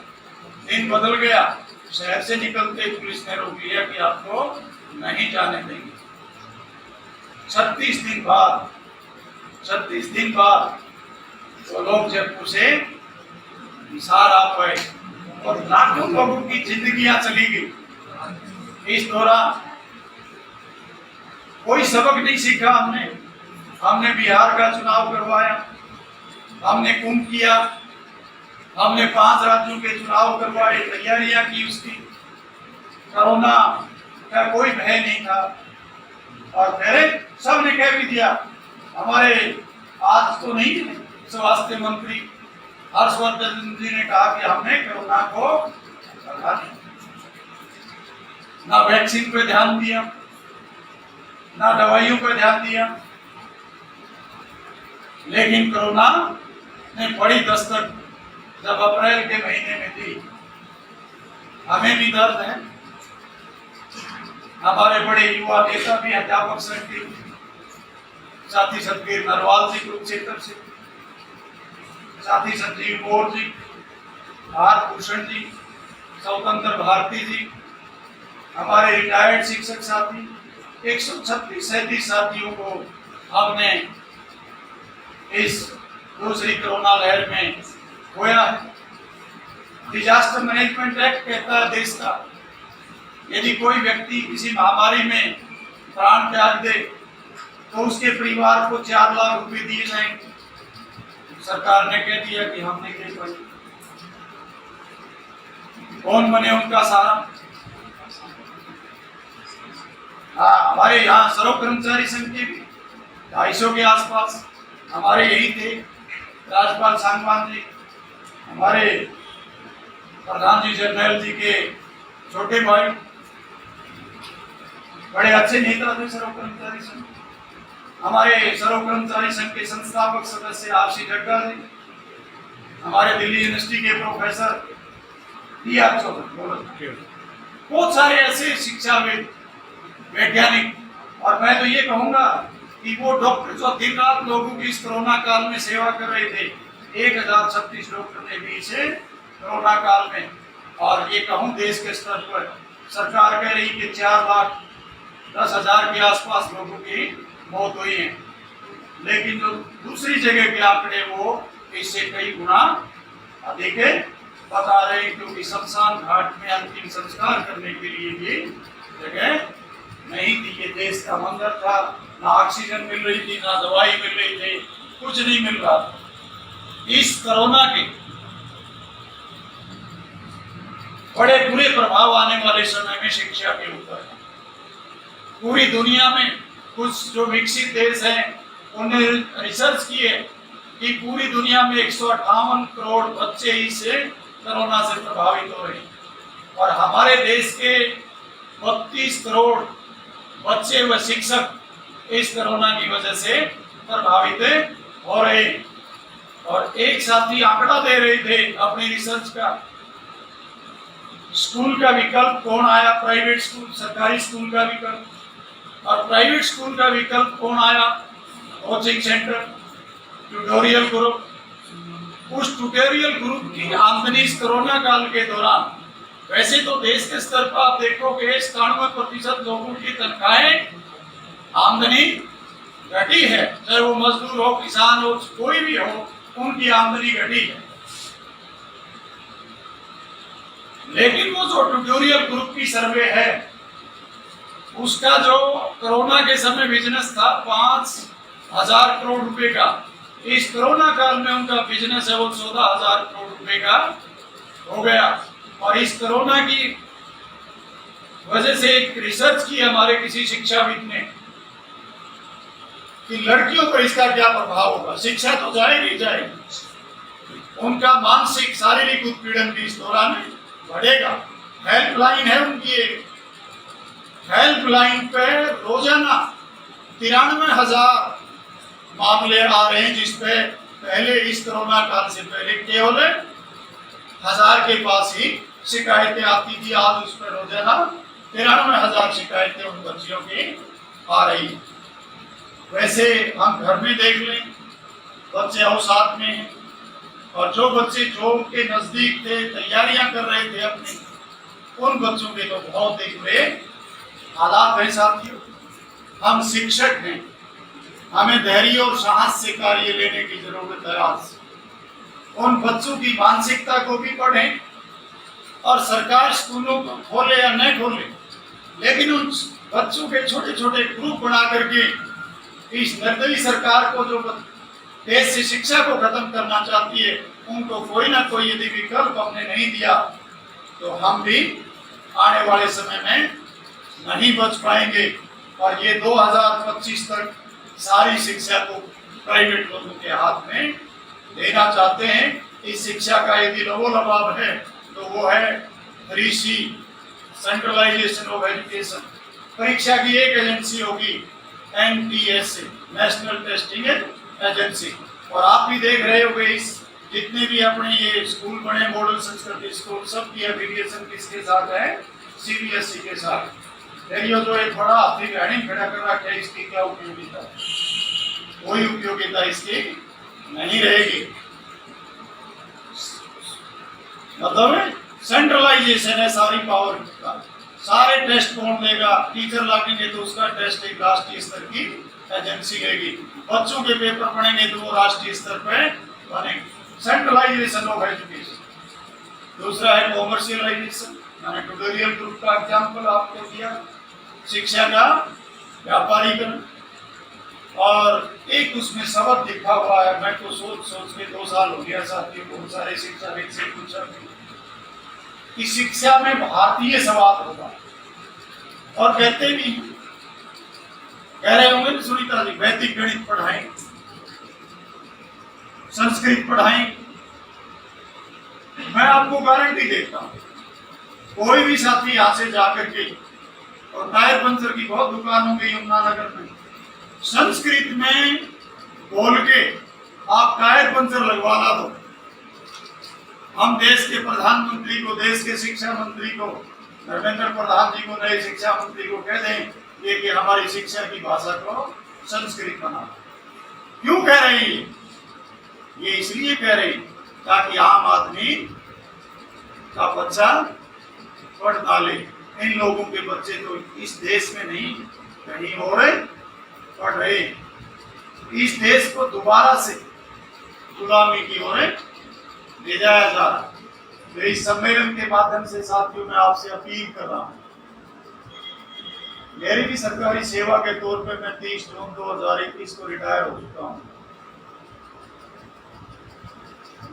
दिन बदल गया, शहर से निकलते पुलिस ने रोक लिया कि आपको नहीं जाने देंगे। 36 दिन बाद तो लोग जयपुर से हिसार आ पाए, और लाखों लोगों की जिंदगियां चली गई। इस दौरान कोई सबक नहीं सीखा हमने बिहार का चुनाव करवाया, हमने कुंभ किया, हमने 5 राज्यों के चुनाव करवाए, तैयारियां की उसकी। कोरोना का कोई भय नहीं था, और फिर सबने कह भी दिया। हमारे आज तो नहीं स्वास्थ्य मंत्री हर्षवर्धन जी ने कहा कि हमने कोरोना को हरा दिया। ना वैक्सीन पे ध्यान दिया, ना दवाइयों पर ध्यान दिया। लेकिन कोरोना ने बड़ी दस्तक जब अप्रैल के महीने में दी, हमें भी दर्द है। हमारे बड़े युवा नेता भी अध्यापक संघ के साथी सतबीर नरवाल जी कुरुक्षेत्र से, साथी संजीव कौर जी, भारत भूषण जी, स्वतंत्र भारती जी, हमारे रिटायर्ड शिक्षक साथी, 136 साथियों को हमने इस दूसरी कोरोना लहर में खोया है। डिजास्टर मैनेजमेंट एक्ट कहता है देश का, यदि कोई व्यक्ति किसी महामारी में प्राण त्याग दे तो उसके परिवार को 4 लाख रुपए दिए जाएंगे। सरकार ने कह दिया कि हम नहीं दे पाएंगे। कौन बने उनका सहारा? हाँ, हमारे यहाँ सर्व कर्मचारी संघ के 250 के आसपास हमारे यही थे। राजपाल सांगवान जी, हमारे प्रधान जी जरनैल जी के छोटे भाई, बड़े अच्छे नेता थे सर्व कर्मचारी संघ। हमारे सर्व कर्मचारी संघ के संस्थापक सदस्य आरसी जग्गा जी, हमारे दिल्ली यूनिवर्सिटी के प्रोफेसर टी.आर. चौधरी, बहुत सारे ऐसे शिक्षाविद, वैज्ञानिक। और मैं तो ये कहूंगा कि वो डॉक्टर जो दिन रात लोगों की इस कोरोना काल में सेवा कर रहे थे, 1036 डॉक्टर ने भी इसे कोरोना काल में। और ये कहूँ देश के स्तर पर सरकार कह रही कि 4,10,000 के आसपास लोगों की मौत हुई है, लेकिन जो दूसरी जगह के आंकड़े वो इससे कई गुना अधिक बता रहे हैं, क्योंकि शमशान घाट में अंतिम संस्कार करने के लिए भी जगह नहीं थी। ये देश का मंदिर था, ना ऑक्सीजन मिल रही थी, ना दवाई मिल रही थी, कुछ नहीं मिल रहा था। इस कोरोना के बड़े बुरे प्रभाव आने वाले समय में शिक्षा के ऊपर पूरी दुनिया में कुछ जो विकसित देश हैं उन्होंने रिसर्च की है कि पूरी दुनिया में 158 करोड़ बच्चे इससे कोरोना से प्रभावित हो रहे हैं और हमारे देश के 32 करोड़ बच्चे व शिक्षक इस कोरोना की वजह से प्रभावित हो रहे हैं। और एक साथी आंकड़ा दे रहे थे अपनी रिसर्च का, स्कूल का विकल्प कौन आया, प्राइवेट स्कूल, सरकारी स्कूल का विकल्प, और प्राइवेट स्कूल का विकल्प कौन आया, कोचिंग सेंटर, ट्यूटोरियल ग्रुप। उस ट्यूटोरियल ग्रुप की आमदनी इस कोरोना काल के दौरान, वैसे तो देश के स्तर पर आप देखोगे 97% लोगों की तनख्वाहें आमदनी घटी है, चाहे वो मजदूर हो, किसान हो, कोई भी हो, उनकी आमदनी घटी है। लेकिन वो जो ट्यूटोरियल ग्रुप की सर्वे है उसका जो कोरोना के समय बिजनेस था 5,000 करोड़ रुपए का, इस कोरोना काल में उनका बिजनेस है वो 14,000 करोड़ रुपए का हो गया। और इस कोरोना की वजह से एक रिसर्च की हमारे किसी शिक्षाविद ने कि लड़कियों पर इसका क्या प्रभाव होगा। शिक्षा तो जाएगी जाएगी, उनका मानसिक शारीरिक उत्पीड़न भी इस दौरान बढ़ेगा। हेल्पलाइन है उनकी, एक हेल्पलाइन पे रोजाना 93,000 मामले आ रहे हैं, जिसपे पहले इस कोरोना काल से पहले केवल 1,000 के पास ही शिकायतें आती थी। आज उस पर रोजाना 93,000 शिकायतें उन बच्चियों की आ रही है। वैसे हम घर में देख लें, बच्चे अवसाद में हैं, और जो बच्चे जॉब के नजदीक थे, तैयारियां कर रहे थे अपनी, उन बच्चों के तो बहुत ही बुरे हालात हैं। साथियों, हम शिक्षक हैं, हमें धैर्य और साहस से कार्य लेने की जरूरत है। आज उन बच्चों की मानसिकता को भी पढ़ें, और सरकार स्कूलों को खोले या न खोले, लेकिन उन बच्चों के छोटे छोटे ग्रुप बना करके इस निर्दयी सरकार को, जो देश से शिक्षा को खत्म करना चाहती है, उनको कोई ना कोई यदि विकल्प हमने नहीं दिया तो हम भी आने वाले समय में नहीं बच पाएंगे। और ये 2025 तक सारी शिक्षा को प्राइवेट लोगों के हाथ में देना चाहते हैं। इस शिक्षा का यदि लबोलबाब है तो वो है 3C, सेंट्रलाइजेशन ऑफ एजुकेशन। परीक्षा की एक एजेंसी होगी, NTSA, नेशनल टेस्टिंग एजेंसी। और आप भी देख रहे होंगे इस जितने भी अपने ये स्कूल बने, मॉडल संस्कृत स्कूल, सब की एफिलिएशन किसके साथ है, CBSE के साथ। ये जो एक बड़ा हाथी गाड़ी खड़ा कर रखा है, इसकी क्या उपयोगिता? कोई उपयोगिता इसकी नहीं रहेगी। मतलब सेंट्रलाइजेशन है सारी पावर का, सारे टेस्ट कौन देगा, टीचर लागेंगे तो उसका टेस्ट एक राष्ट्रीय स्तर की एजेंसी लेगी, बच्चों के पेपर पढ़ेंगे तो वो राष्ट्रीय स्तर पे बनेंगे। Centralisation of education. दूसरा है कॉमर्शियलाइजेशन, मैंने ट्यूटोरियल ग्रुप का एग्जाम्पल आपको दिया, शिक्षा का व्यापारीकरण। और एक उसमें सबक लिखा हुआ है, मैं तो सोच के 2 साल हो गया साथियों, बहुत सारे शिक्षाविद से पूछा कि शिक्षा में भारतीय सवाल होगा, और कहते भी कह रहे होंगे तो सुनीता जी, वैदिक गणित पढ़ाएं, संस्कृत पढ़ाएं। मैं आपको गारंटी देता हूं, कोई भी साथी यहां से जाकर के, और टायर पंचर की बहुत दुकान होंगी यमुनानगर में, संस्कृत में बोल के आप टायर पंचर लगवाना दो, हम देश के प्रधानमंत्री को, देश के शिक्षा मंत्री को, धर्मेंद्र प्रधान जी को, नए शिक्षा मंत्री को कह दें ये कि हमारी शिक्षा की भाषा को संस्कृत बना। क्यों कह रहे हैं ये इसलिए कह रहे हैं ताकि आम आदमी का बच्चा पढ़ डाले। इन लोगों के बच्चे तो इस देश में नहीं, कहीं और पढ़ रहे। इस देश को दोबारा से गुलामी की ओर ले जाया जा रहा है। तो इस सम्मेलन के माध्यम से साथियों मैं आपसे अपील कर रहा हूं, मेरी भी सरकारी सेवा के तौर पे मैं 30 जून 2021 को रिटायर हो चुका हूं,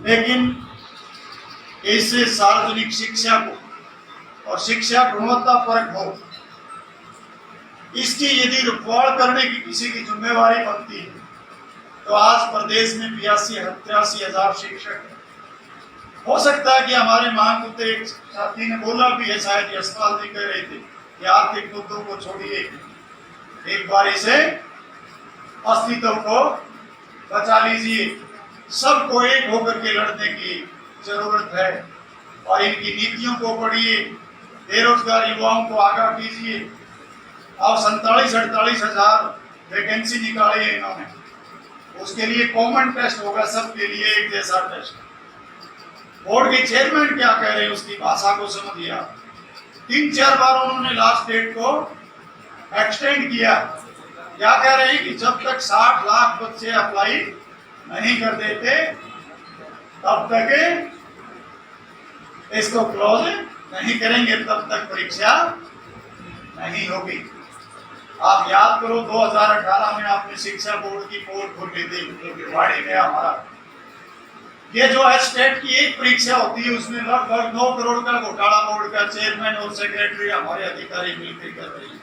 लेकिन इससे सार्वजनिक शिक्षा को और शिक्षा गुणवत्ता परक हो, इसकी यदि रिकॉर्ड करने की किसी की जिम्मेवारी बनती है तो आज प्रदेश में 83,000 शिक्षक हैं। हो सकता है कि हमारे महाकुत एक साथी ने बोला भी है, शायद यशपाल जी कह रहे थे कि आर्थिक मुद्दों को छोड़िए, एक बार इसे अस्तित्व को बचा लीजिए। सबको एक होकर के लड़ने की जरूरत है और इनकी नीतियों को पढ़िए, बेरोजगार युवाओं को आगाह कीजिए। अब 47-48 हजार वैकेंसी निकाली है इन्होंने, उसके लिए कॉमन टेस्ट होगा, सबके लिए एक जैसा टेस्ट। बोर्ड के चेयरमैन क्या कह रहे हैं उसकी भाषा को समझिए। 3-4 बार उन्होंने लास्ट डेट को एक्सटेंड किया। क्या कह रहे हैं कि जब तक 60 लाख बच्चे अप्लाई नहीं कर देते तब तक इसको क्लोज नहीं करेंगे, तब तक परीक्षा नहीं होगी। आप याद करो 2018 में आपने शिक्षा बोर्ड की पोल खोली थी भिवाड़ी में हमारा। ये जो है स्टेट की एक परीक्षा होती है, उसमें लगभग 9 करोड़ का घोटाला बोर्ड का चेयरमैन और सेक्रेटरी हमारे अधिकारी मिलकर कर रहे हैं।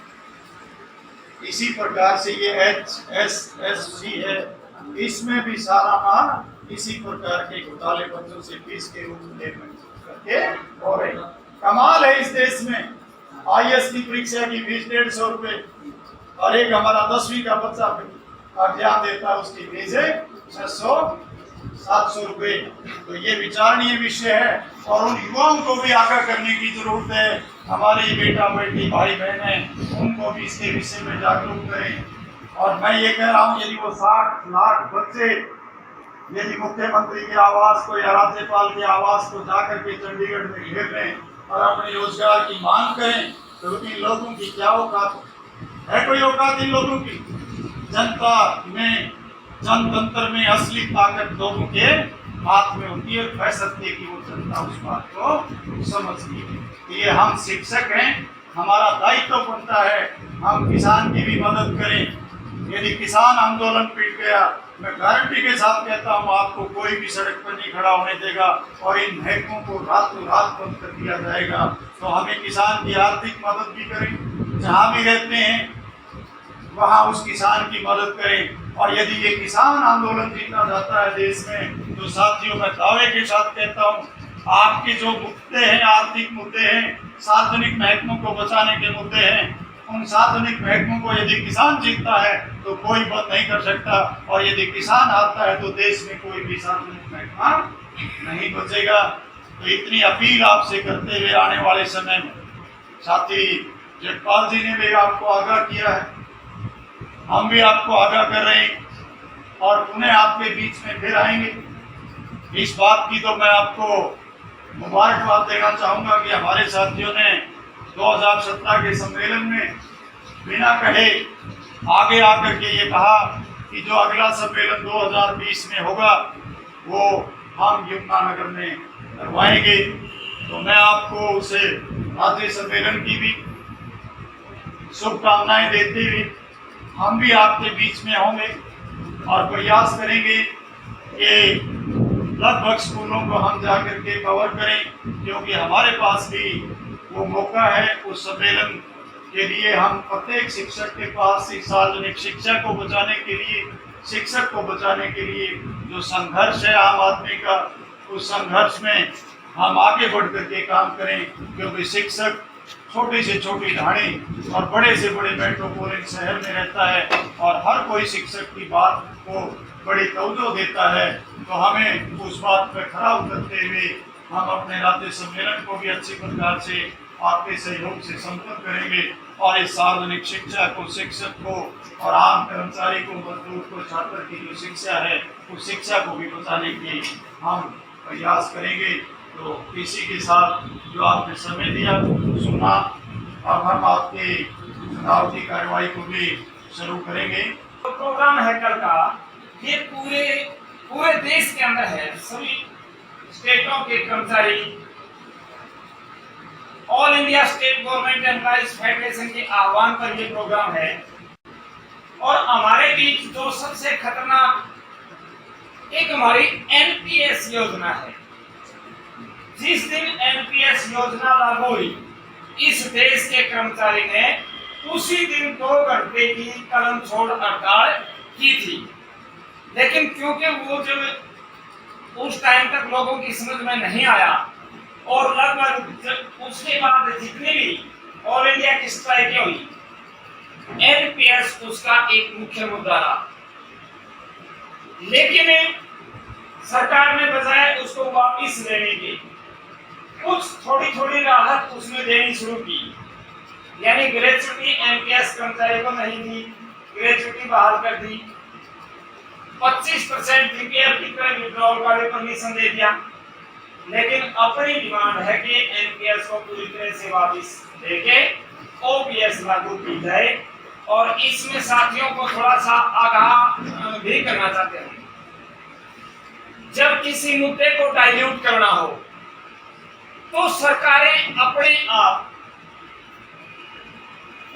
इसी प्रकार से ये HSSC है, इसमें भी सारा माल इसी प्रकार के घोटाले बच्चों से फीस के रूप में करके हो रहे। कमाल है इस देश में, IAS की परीक्षा की फीस 150 रुपए और एक हमारा 10वीं का बच्चा एग्जाम देता है उसकी फीस है 600-700 रुपए। तो ये विचारणीय विषय है और उन युवाओं को भी आगाह करने की जरूरत है। हमारे बेटा बेटी भाई बहन हैं, उनको भी इसके विषय में जागरूक करें। और मैं ये कह रहा हूँ, यदि वो 60 लाख बच्चे यदि मुख्यमंत्री के आवास को या राज्यपाल के आवास को जाकर के चंडीगढ़ में घेर लें और अपने रोजगार की मांग करें, तो इन लोगों की क्या औकात है? कोई औकात इन लोगों की? जनता में, जनतंत्र में असली ताकत लोगों के हाथ में होती है। कह सकती है कि वो जनता उस बात को समझती है। ये हम शिक्षक हैं, हमारा दायित्व बनता है हम किसान की भी मदद करें। यदि किसान आंदोलन पिट गया, मैं गारंटी के साथ कहता हूँ आपको कोई भी सड़क पर नहीं खड़ा होने देगा और इन महकमों को रातों रात बंद कर दिया जाएगा। तो हमें किसान की आर्थिक मदद भी करें, जहाँ भी रहते हैं वहाँ उस किसान की मदद करें। और यदि ये किसान आंदोलन जीतना जाता है देश में, तो साथियों मैं दावे के साथ कहता हूँ आपके जो मुद्दे हैं, आर्थिक मुद्दे हैं, सार्वजनिक महकमों को बचाने के मुद्दे हैं, उन सार्वजनिक महकमों को यदि किसान जीतता है तो कोई बंद नहीं कर सकता। और यदि किसान आता है तो देश में कोई भी सार्वजनिक महकमा नहीं बचेगा। तो इतनी अपील आपसे करते हुए आने वाले समय में साथी जगपाल जी ने भी आपको आगाह किया है, हम भी आपको आगाह कर रहे हैं और पुनः आपके बीच में फिर आएंगे। इस बात की तो मैं आपको मुबारकबाद देना चाहूँगा कि हमारे साथियों ने 2017 के सम्मेलन में बिना कहे आगे आकर के ये कहा कि जो अगला सम्मेलन 2020 में होगा वो हम यमुनानगर में करवाएंगे। तो मैं आपको उसे राज्य सम्मेलन की भी शुभकामनाएं देते हुए हम भी आपके बीच में होंगे और प्रयास करेंगे कि लगभग स्कूलों को हम जाकर के कवर करें, क्योंकि हमारे पास भी वो मौका है। उस सम्मेलन के लिए हम प्रत्येक शिक्षक के पास सार्वजनिक शिक्षा को बचाने के लिए, शिक्षक को बचाने के लिए जो संघर्ष है आम आदमी का, उस संघर्ष में हम आगे बढ़ करके काम करें। क्योंकि शिक्षक छोटी से छोटी ढाणी और बड़े से बड़े मेट्रोपोलिटन शहर में रहता है और हर कोई शिक्षक की बात को बड़ी तवज्जो देता है। तो हमें उस बात पर खरा उतरते हुए हम अपने राज्य सम्मेलन को भी अच्छी प्रकार से आपके सहयोग से संपन्न करेंगे और इस सार्वजनिक शिक्षा को, शिक्षक को और आम कर्मचारी को, मजदूर को, छात्र की जो शिक्षा है उस शिक्षा को भी बचाने की हम प्रयास करेंगे। तो इसी के साथ जो आपने समय दिया, सुना, अब हम आपके चुनाव की कार्रवाई को भी शुरू करेंगे। तो प्रोग्राम है कल का, ये पूरे देश के अंदर है। सभी स्टेटों के कर्मचारी, all India state government employees federation के आह्वान पर ये प्रोग्राम है। और हमारे बीच जो सबसे खतरनाक एक हमारी एनपीएस योजना है। जिस दिन एनपीएस योजना लागू हुई, इस देश के कर्मचारी ने उसी दिन 2 घंटे की कलम छोड़ हड़ताल की थी। लेकिन क्योंकि वो जब उस टाइम तक लोगों की समझ में नहीं आया और लगभग उसके बाद जितनी भी ऑल इंडिया की स्ट्राइकें हुई, एनपीएस उसका एक मुख्य मुद्दा रहा। लेकिन सरकार ने बजाय उसको वापस लेने की कुछ थोड़ी राहत उसमें देनी शुरू की, यानी ग्रेच्युटी एनपीएस कर्मचारी को नहीं दी, ग्रेच्युटी बहाल कर दी, 25% जीपीएफटी पर विड्रॉल का भी परमिशन दे दिया। लेकिन अपनी डिमांड है कि एनपीएस को पूरी तरह से वापस लेके ओपीएस लागू की जाए, और इसमें साथियों को थोड़ा सा आगाह भी करना चाहते हैं। जब किसी मुद्दे को डाइल्यूट करना हो तो सरकारें अपने आप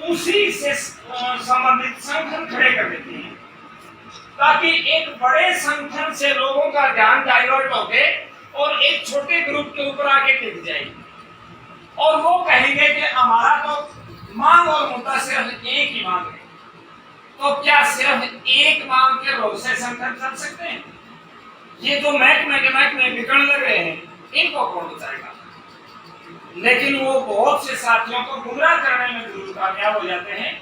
उसी से संबंधित संगठन खड़े कर देती हैं, ताकि एक बड़े संगठन से लोगों का ध्यान डाइवर्ट होके और एक छोटे ग्रुप के ऊपर आके टिक जाए, और वो कहेंगे कि हमारा तो मांग और मुद्दा सिर्फ एक ही मांग है। तो क्या सिर्फ एक मांग के बहुत से संगठन चल सकते हैं? ये जो महकमे के बिगड़ लग रहे हैं, इनको कौन बचाएगा? लेकिन वो बहुत से साथियों को गुमराह करने में जरूर कामयाब हो जाते हैं।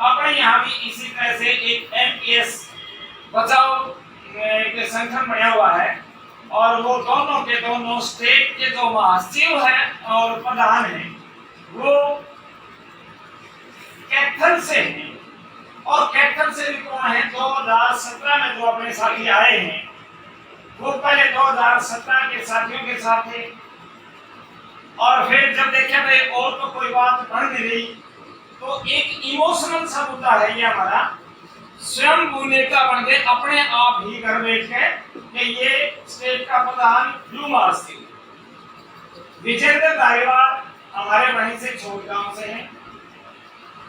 अपने यहाँ भी इसी तरह से एक एनपीएस बचाओ एक संगठन बना हुआ है, और वो दोनों स्टेट के जो महासचिव हैं और प्रधान हैं वो कैथल से हैं, और कैथल से भी कौन है? 2017 में जो अपने साथी आए हैं वो पहले 2017 के साथियों के साथ थे, और फिर जब देखा भाई और तो कोई बात बढ़ नहीं रही, तो एक इमोशनल सा मुद्दा है ये हमारा, स्वयं नेता बन गए अपने आप ही घर बैठ के कि ये स्टेट का प्रधान ब्लू महासचिव विजेंद्र धारीवाल हमारे वहीं से छोट गांव से हैं,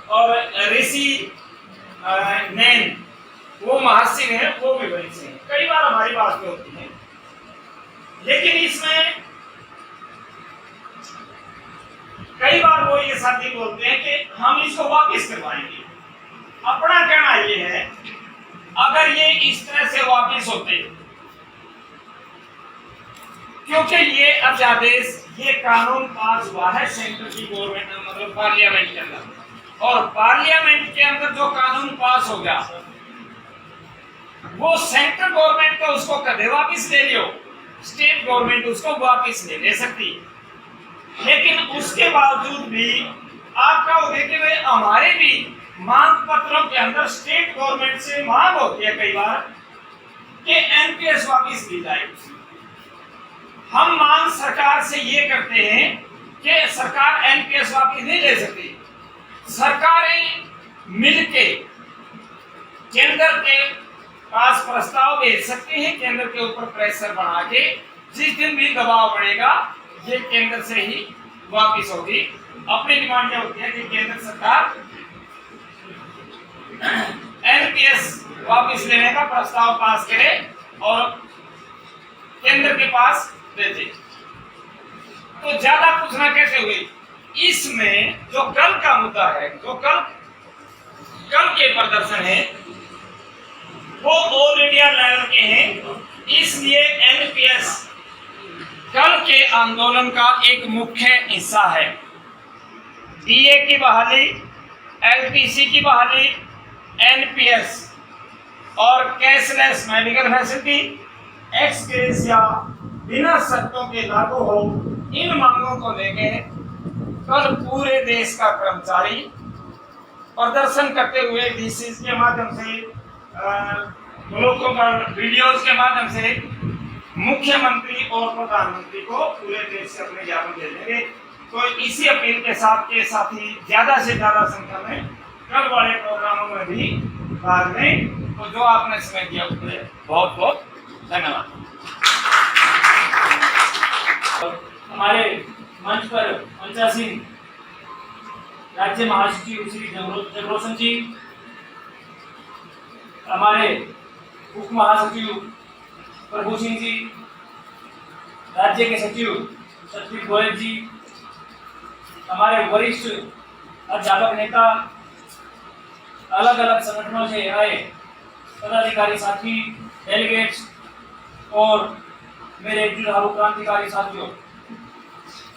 और ऋषि नैन वो महासचिव है, वो भी वहीं से हैं। कई बार हमारी बात भी होती है, लेकिन इसमें कई बार वो ये साथी बोलते हैं कि हम इसको वापस करवाएंगे। अपना कहना ये है, अगर ये इस तरह से वापस होते, क्योंकि ये अध्यादेश ये कानून पास हुआ है सेंटर की गवर्नमेंट मतलब पार्लियामेंट के अंदर, और पार्लियामेंट के अंदर जो कानून पास हो गया वो सेंट्रल गवर्नमेंट को उसको कदे वापस ले लियो, स्टेट गवर्नमेंट उसको वापस ले सकती। लेकिन उसके बावजूद भी आपका वो देखिए भाई हमारे भी मांग पत्रों के अंदर स्टेट गवर्नमेंट से मांग होती है कई बार कि एनपीएस वापस ली जाए। हम मांग सरकार से ये करते हैं कि सरकार एनपीएस वापस नहीं ले सकती, सरकारें मिलके केंद्र के पास प्रस्ताव भेज सकती हैं, केंद्र के ऊपर प्रेशर बना के जिस दिन भी दबाव बढ़ेगा ये केंद्र से ही वापस होगी। अपनी डिमांड क्या होती है कि केंद्र सरकार एनपीएस वापस लेने का प्रस्ताव पास करे और केंद्र के पास भेजे। तो ज्यादा कुछ ना कहते हुए इसमें जो कल का मुद्दा है, जो कल के प्रदर्शन है वो ऑल इंडिया लेवल के हैं, इसलिए एनपीएस कल के आंदोलन का एक मुख्य हिस्सा है। डीए की बहाली, एलटीसी की बहाली, एनपीएस और cashless medical facility, x gratia बिना शर्तों के लागू हो, इन मांगों को लेके कल पूरे देश का कर्मचारी प्रदर्शन करते हुए डीसीज के माध्यम से, लोगों का वीडियोस के माध्यम से मुख्यमंत्री और प्रधानमंत्री को पूरे देश से अपने ज्ञापन दे देंगे। तो इसी अपील के साथ के साथी ज्यादा से ज्यादा संख्या में कल वाले प्रोग्रामों में भी भाग लें। तो जो आपने समय दिया उसके लिए बहुत बहुत धन्यवाद। हमारे मंच पर मंचासीन राज्य महासचिव श्री जगरोशन जी, हमारे उप महासचिव प्रभु सिंह जी, राज्य के सचिव सतवीर गोयल जी, हमारे वरिष्ठ अध्यापक नेता अलग अलग संगठनों से आए पदाधिकारी साथी, डेलीगेट्स और मेरे जुझारू क्रांतिकारी साथियों,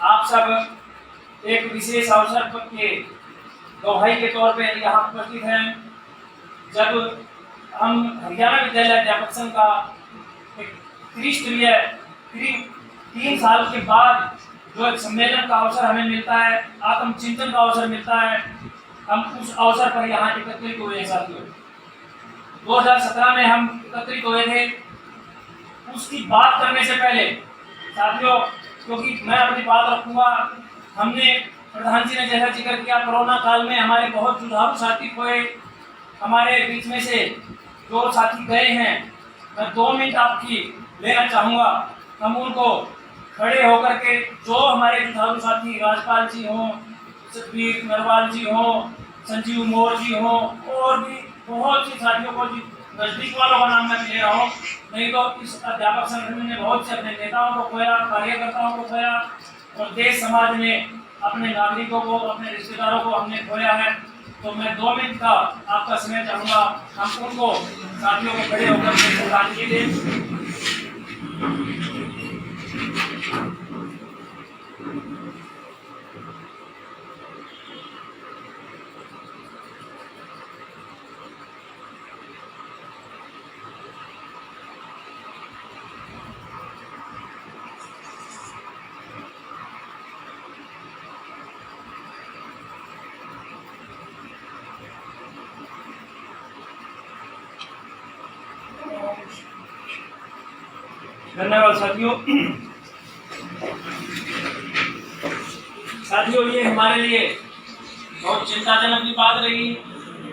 आप सब एक विशेष अवसर पर के गवाही के तौर पे यहाँ उपस्थित हैं। जब हम हरियाणा विद्यालय अध्यापक संघ का एक त्रिस्तरीय 3 साल के बाद जो एक सम्मेलन का अवसर हमें मिलता है, आत्मचिंतन का अवसर मिलता है, हम उस अवसर पर यहाँ एकत्रित हुए हैं साथियों। 2017 में हम एकत्रित हुए थे। उसकी बात करने से पहले साथियों, क्योंकि मैं अपनी बात रखूंगा, हमने प्रधान जी ने जैसा जिक्र किया, कोरोना काल में हमारे बहुत जुझारू साथी खोए। हमारे बीच में से जो साथी गए हैं, मैं 2 मिनट आपकी लेना चाहूँगा। हम उनको खड़े होकर के, जो हमारे जुझारू साथी राजपाल जी हों, सतबीर नरवाल जी हों, संजीव मोर जी हों, और भी बहुत सी साथियों को नजदीक वालों का नाम मैं ले रहा हूँ, नहीं तो इस अध्यापक संगठन ने बहुत से अपने नेताओं को खोया, कार्यकर्ताओं को खोया, और देश समाज में अपने नागरिकों को, अपने रिश्तेदारों को हमने खोया है। तो मैं 2 मिनट का आपका समय चाहूँगा, हम उनको साथियों को खड़े होकर के श्रद्धांजलि दें। धन्यवाद साथियों। साथियों, ये हमारे लिए बहुत चिंताजनक भी बात रही,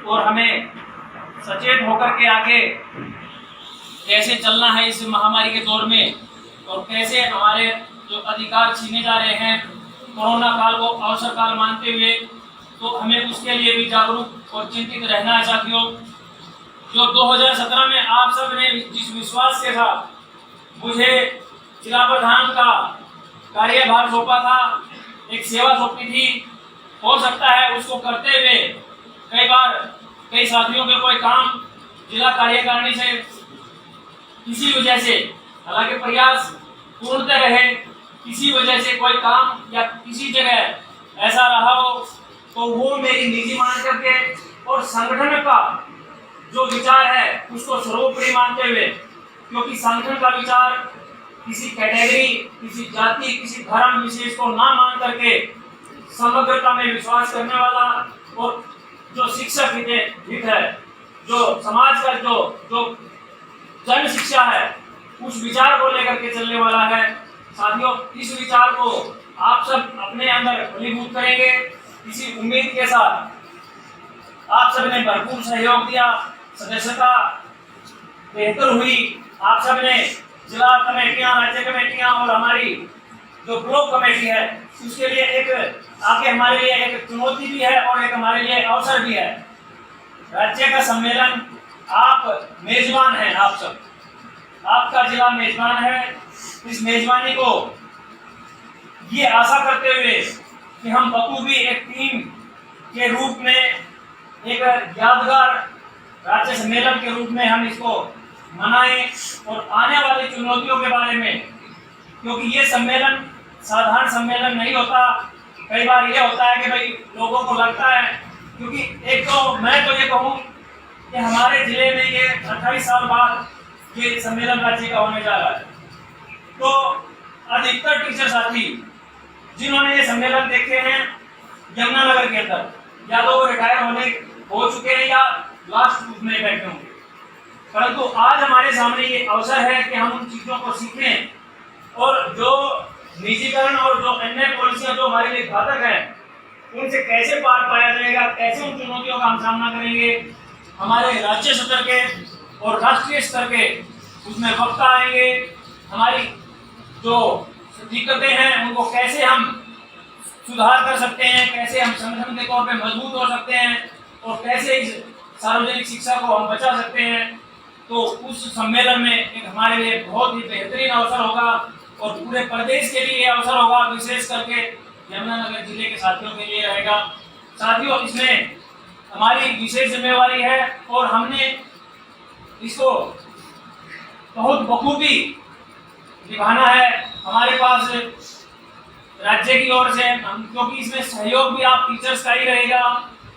और हमें सचेत होकर के आगे कैसे चलना है इस महामारी के दौर में, और कैसे हमारे जो अधिकार छीने जा रहे हैं कोरोना काल को अवसर काल मानते हुए, तो हमें उसके लिए भी जागरूक और चिंतित रहना है साथियों। जो 2017 में आप सब ने जिस विश्वास के साथ मुझे जिला प्रधान का कार्यभार सौंपा था, एक सेवा सौंपी थी, हो सकता है उसको करते हुए कई बार कई साथियों के कोई काम जिला कार्यकारिणी से किसी वजह से, हालांकि प्रयास पूर्णतः रहे, किसी वजह से कोई काम या किसी जगह ऐसा रहा हो, तो वो मेरी निजी मान करके और संगठन का जो विचार है उसको सर्वोपरि मानते हुए, क्योंकि संगठन का विचार किसी कैटेगरी, किसी जाति, किसी धर्म विशेष को ना मान करके समग्रता में विश्वास करने वाला, और जो शिक्षक हित है, जो समाज का जो जन शिक्षा है, उस विचार को लेकर के चलने वाला है साथियों। इस विचार को आप सब अपने अंदर फलीभूत करेंगे, इसी उम्मीद के साथ आप सब ने भरपूर सहयोग दिया, सदस्यता बेहतर हुई। आप सब ने जिला कमेटियां, राज्य कमेटियां और हमारी जो ब्लॉक कमेटी है, उसके लिए एक आगे हमारे लिए एक चुनौती भी है और एक हमारे लिए अवसर भी है। राज्य का सम्मेलन, आप मेजबान हैं, आप सब, आपका जिला मेजबान है। इस मेजबानी को ये आशा करते हुए कि हम बखूबी एक टीम के रूप में, एक यादगार राज्य सम्मेलन के रूप में हम इसको मनाएं, और आने वाली चुनौतियों के बारे में, क्योंकि ये सम्मेलन साधारण सम्मेलन नहीं होता। कई बार ये होता है कि भाई लोगों को लगता है, क्योंकि एक तो मैं तो ये कहूँ कि हमारे जिले में ये 28 साल बाद ये सम्मेलन राज्य का होने जा रहा है, तो अधिकतर टीचर साथी जिन्होंने ये सम्मेलन देखे हैं यमुनानगर के अंदर, या तो वो रिटायर हो चुके हैं या लास्ट ग्रुप में बैठे होंगे, परंतु आज हमारे सामने ये अवसर है कि हम उन चीजों को सीखें, और जो निजीकरण और जो अन्य पॉलिसियां जो हमारे लिए घातक हैं, उनसे कैसे पार पाया जाएगा, कैसे उन चुनौतियों का हम सामना करेंगे। हमारे राज्य स्तर के और राष्ट्रीय स्तर के उसमें वक्ता आएंगे, हमारी जो दिक्कतें हैं उनको कैसे हम सुधार कर सकते हैं, कैसे हम संगठन के तौर पे मजबूत हो सकते हैं, और कैसे इस सार्वजनिक शिक्षा को हम बचा सकते हैं। तो उस सम्मेलन में एक हमारे लिए बहुत ही बेहतरीन अवसर होगा, और पूरे प्रदेश के लिए अवसर होगा, विशेष करके यमुनानगर जिले के साथियों के लिए रहेगा। साथियों, इसमें हमारी विशेष जिम्मेवारी है और हमने इसको बहुत बखूबी निभाना है। हमारे पास राज्य की ओर से क्योंकि इसमें सहयोग भी आप टीचर्स का ही रहेगा,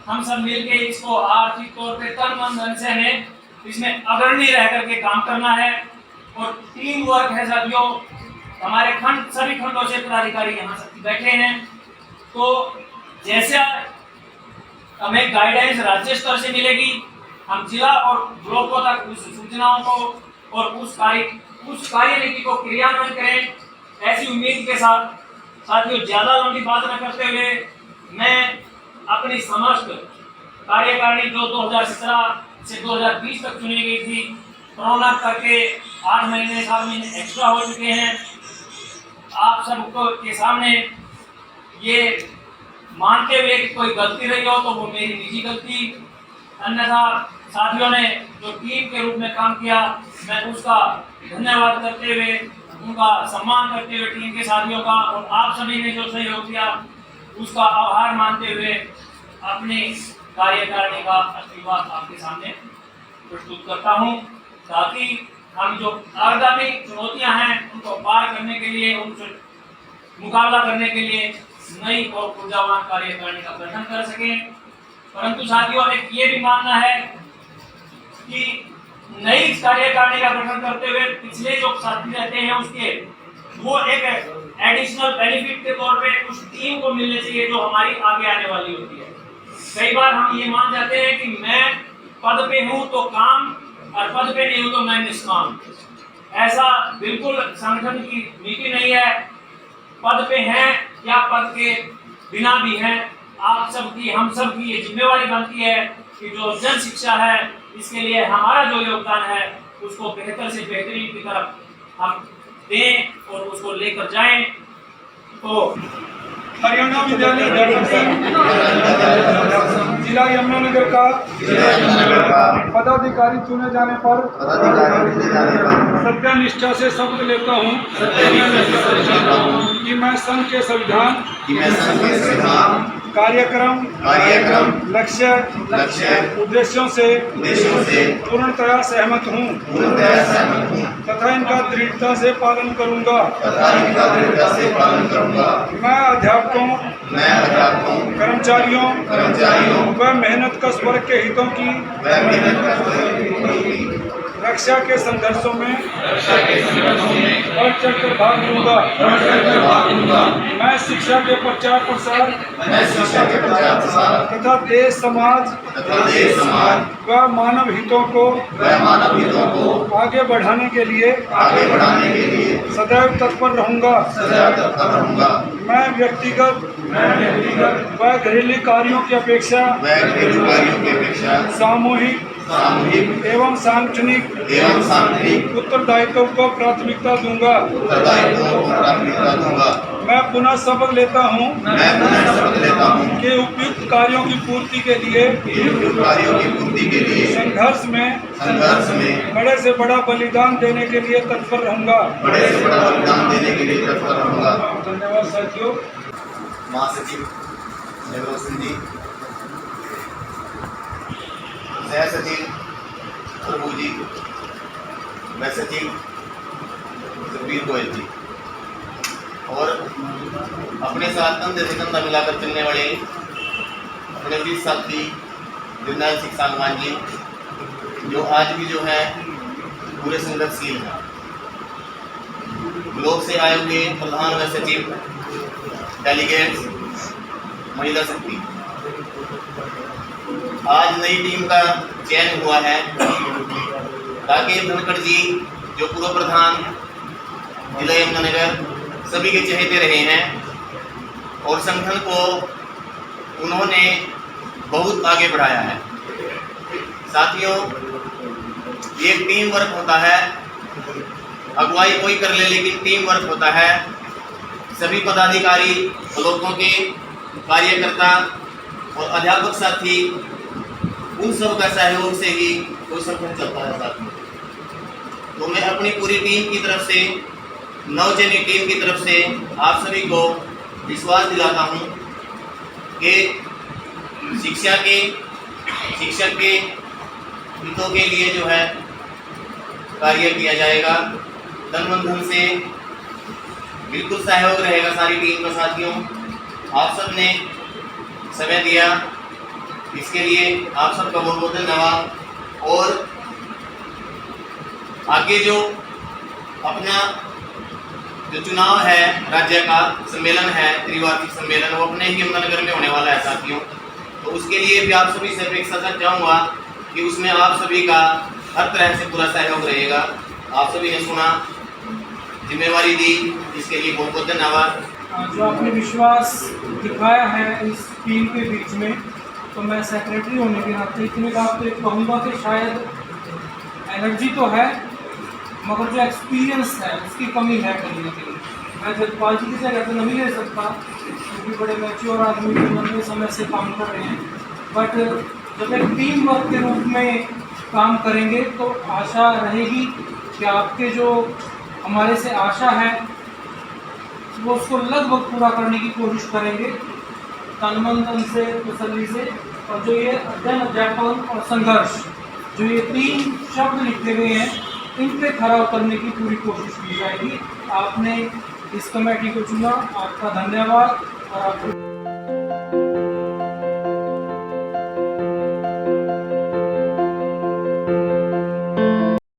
हम सब मिलके इसको आर्थिक तौर पे तन मन धन से हमें इसमें अग्रणी रह करके काम करना है। और टीम वर्क है साथियों। हमारे खंड सभी खंडों से पदाधिकारी यहाँ सब बैठे हैं, तो जैसे हमें गाइडेंस राज्य स्तर से मिलेगी, हम जिला और ब्लॉकों तक उस सूचनाओं को और उस कार्यनीति को क्रियान्वयन करें। ऐसी उम्मीद के साथ साथियों, ज्यादा लंबी बात न करते हुए मैं अपनी समस्त कार्यकारिणी जो 2017 से 2020 तक चुनी गई थी, कोरोना करके 8 महीने 7 महीने एक्स्ट्रा हो चुके हैं, आप सबको के सामने ये मानते हुए कि कोई गलती रही हो तो वो मेरी निजी गलती, अन्यथा साथियों ने जो टीम के रूप में काम किया मैं उसका धन्यवाद करते हुए, उनका सम्मान करते हुए टीम के साथियों का, और आप सभी ने जो सहयोग किया उसका आभार मानते हुए अपनी कार्यकारिणी का आशीर्वाद आपके सामने प्रस्तुत करता हूं। साथ ही हम जो आगामी चुनौतियां हैं उनको पार करने के लिए, उनसे मुकाबला करने के लिए नई और ऊर्जावान कार्यकारिणी का गठन कर सकें। परंतु साथियों, एक ये भी मानना है कि नई कार्यकारिणी का गठन करते हुए पिछले जो साथी रहते हैं उसके वो एक एडिशनल बेनिफिट के तौर पे उस टीम को मिलने चाहिए जो हमारी आगे आने वाली होती है। कई बार हम ये मान जाते हैं कि मैं पद पे हूं तो काम, और पद पे नहीं हूं तो मैं निष्काम। ऐसा बिल्कुल संगठन की नीति नहीं है। पद पे हैं या पद के बिना भी हैं, आप सबकी हम सब की ये जिम्मेवारी बनती है कि जो जन शिक्षा है इसके लिए हमारा जो योगदान है उसको बेहतर से बेहतरीन की तरफ हम दें और उसको लेकर जाएं। तो हरियाणा विद्यालय धर्म संघ जिला यमुनानगर का पदाधिकारी चुने जाने पर सत्यानिष्ठा से शपथ लेता हूँ कि मैं संघ के संविधान, कार्यक्रम, लक्ष्य, उद्देश्यों से पूर्णतया सहमत हूँ तथा इनका दृढ़ता से पालन करूँगा। मैं अध्यापकों, कर्मचारियों व मेहनतकश वर्ग के हितों की रक्षा के संघर्षों में बढ़ चढ़कर भाग लूंगा। मैं शिक्षा के प्रचार प्रसार तथा देश समाज व मानव हितों को आगे बढ़ाने के लिए सदैव तत्पर रहूंगा। मैं व्यक्तिगत व घरेलू कार्यों की अपेक्षा सामूहिक एवं सांगठनिक उत्तरदायित्व को प्राथमिकता दूंगा। मैं पुनः शपथ लेता हूँ कि उपयुक्त कार्यों की पूर्ति के लिए संघर्ष में बड़े से बड़ा बलिदान देने के लिए तत्पर रहूंगा। धन्यवाद साथियों। महासचिव जगरूप सिंह जी, सह सचिव प्रभु जी, व सचिव सुखबीर गोयल जी, और अपने साथ कंधे से कंधा मिलाकर चलने वाले अपने वीर साथी जरनैल सिंह सालमान जी, जो आज भी जो है पूरे संघर्षशील हैं। ब्लॉक से आए हुए प्रधान व सचिव, डेलीगेट्स, महिला शक्ति, आज नई टीम का चयन हुआ है। राकेश धनखड़ जी जो पूर्व प्रधान जिला यमुनानगर सभी के चहेते रहे हैं और संगठन को उन्होंने बहुत आगे बढ़ाया है। साथियों, ये टीम वर्क होता है, अगुवाई कोई कर ले लेकिन टीम वर्क होता है। सभी पदाधिकारी, ब्लॉकों के कार्यकर्ता और अध्यापक साथी, उन सब का सहयोग से ही कोई संगठन चलता है साथियों। तो मैं अपनी पूरी टीम की तरफ से, नवचयनित टीम की तरफ से आप सभी को विश्वास दिलाता हूँ कि शिक्षा के शिक्षक के हितों के लिए जो है कार्य किया जाएगा। तन मन धन से बिल्कुल सहयोग रहेगा सारी टीम का। साथियों, आप सब ने समय दिया, इसके लिए आप सबका बहुत बहुत धन्यवाद। और आगे जो अपना जो चुनाव है, राज्य का सम्मेलन है, त्रिवार्षिक सम्मेलन, वो अपने ही यमुनानगर में होने वाला है साथियों। तो उसके लिए भी आप सभी से अपेक्षा कर चाहूँगा कि उसमें आप सभी का हर तरह से पूरा सहयोग रहेगा। आप सभी ने सुना, जिम्मेवारी दी, इसके लिए बहुत बहुत धन्यवाद। जो आपने विश्वास दिखाया है इस टीम के बीच में, तो मैं सेक्रेटरी होने के नाते इतनी बात तो कहूँगा कि शायद एनर्जी तो है, मगर जो एक्सपीरियंस है उसकी कमी है कहीं ना कहीं। मैं जगपाल जी की जगह तो नहीं ले सकता क्योंकि बड़े मैच्योर आदमी के लंबे समय से काम कर रहे हैं, बट जब एक टीम वर्क के रूप में काम करेंगे तो आशा रहेगी कि आपके जो हमारे से आशा है वो उसको लगभग पूरा करने की कोशिश करेंगे, तन मन धन से, तसल्ली से। और जो ये अध्ययन, अध्यापन और संघर्ष, जो ये 3 शब्द लिखे गए हैं, इन पे खरा उतरने की पूरी कोशिश की जाएगी। आपने इस कमेटी को चुना, आपका धन्यवाद। और आपको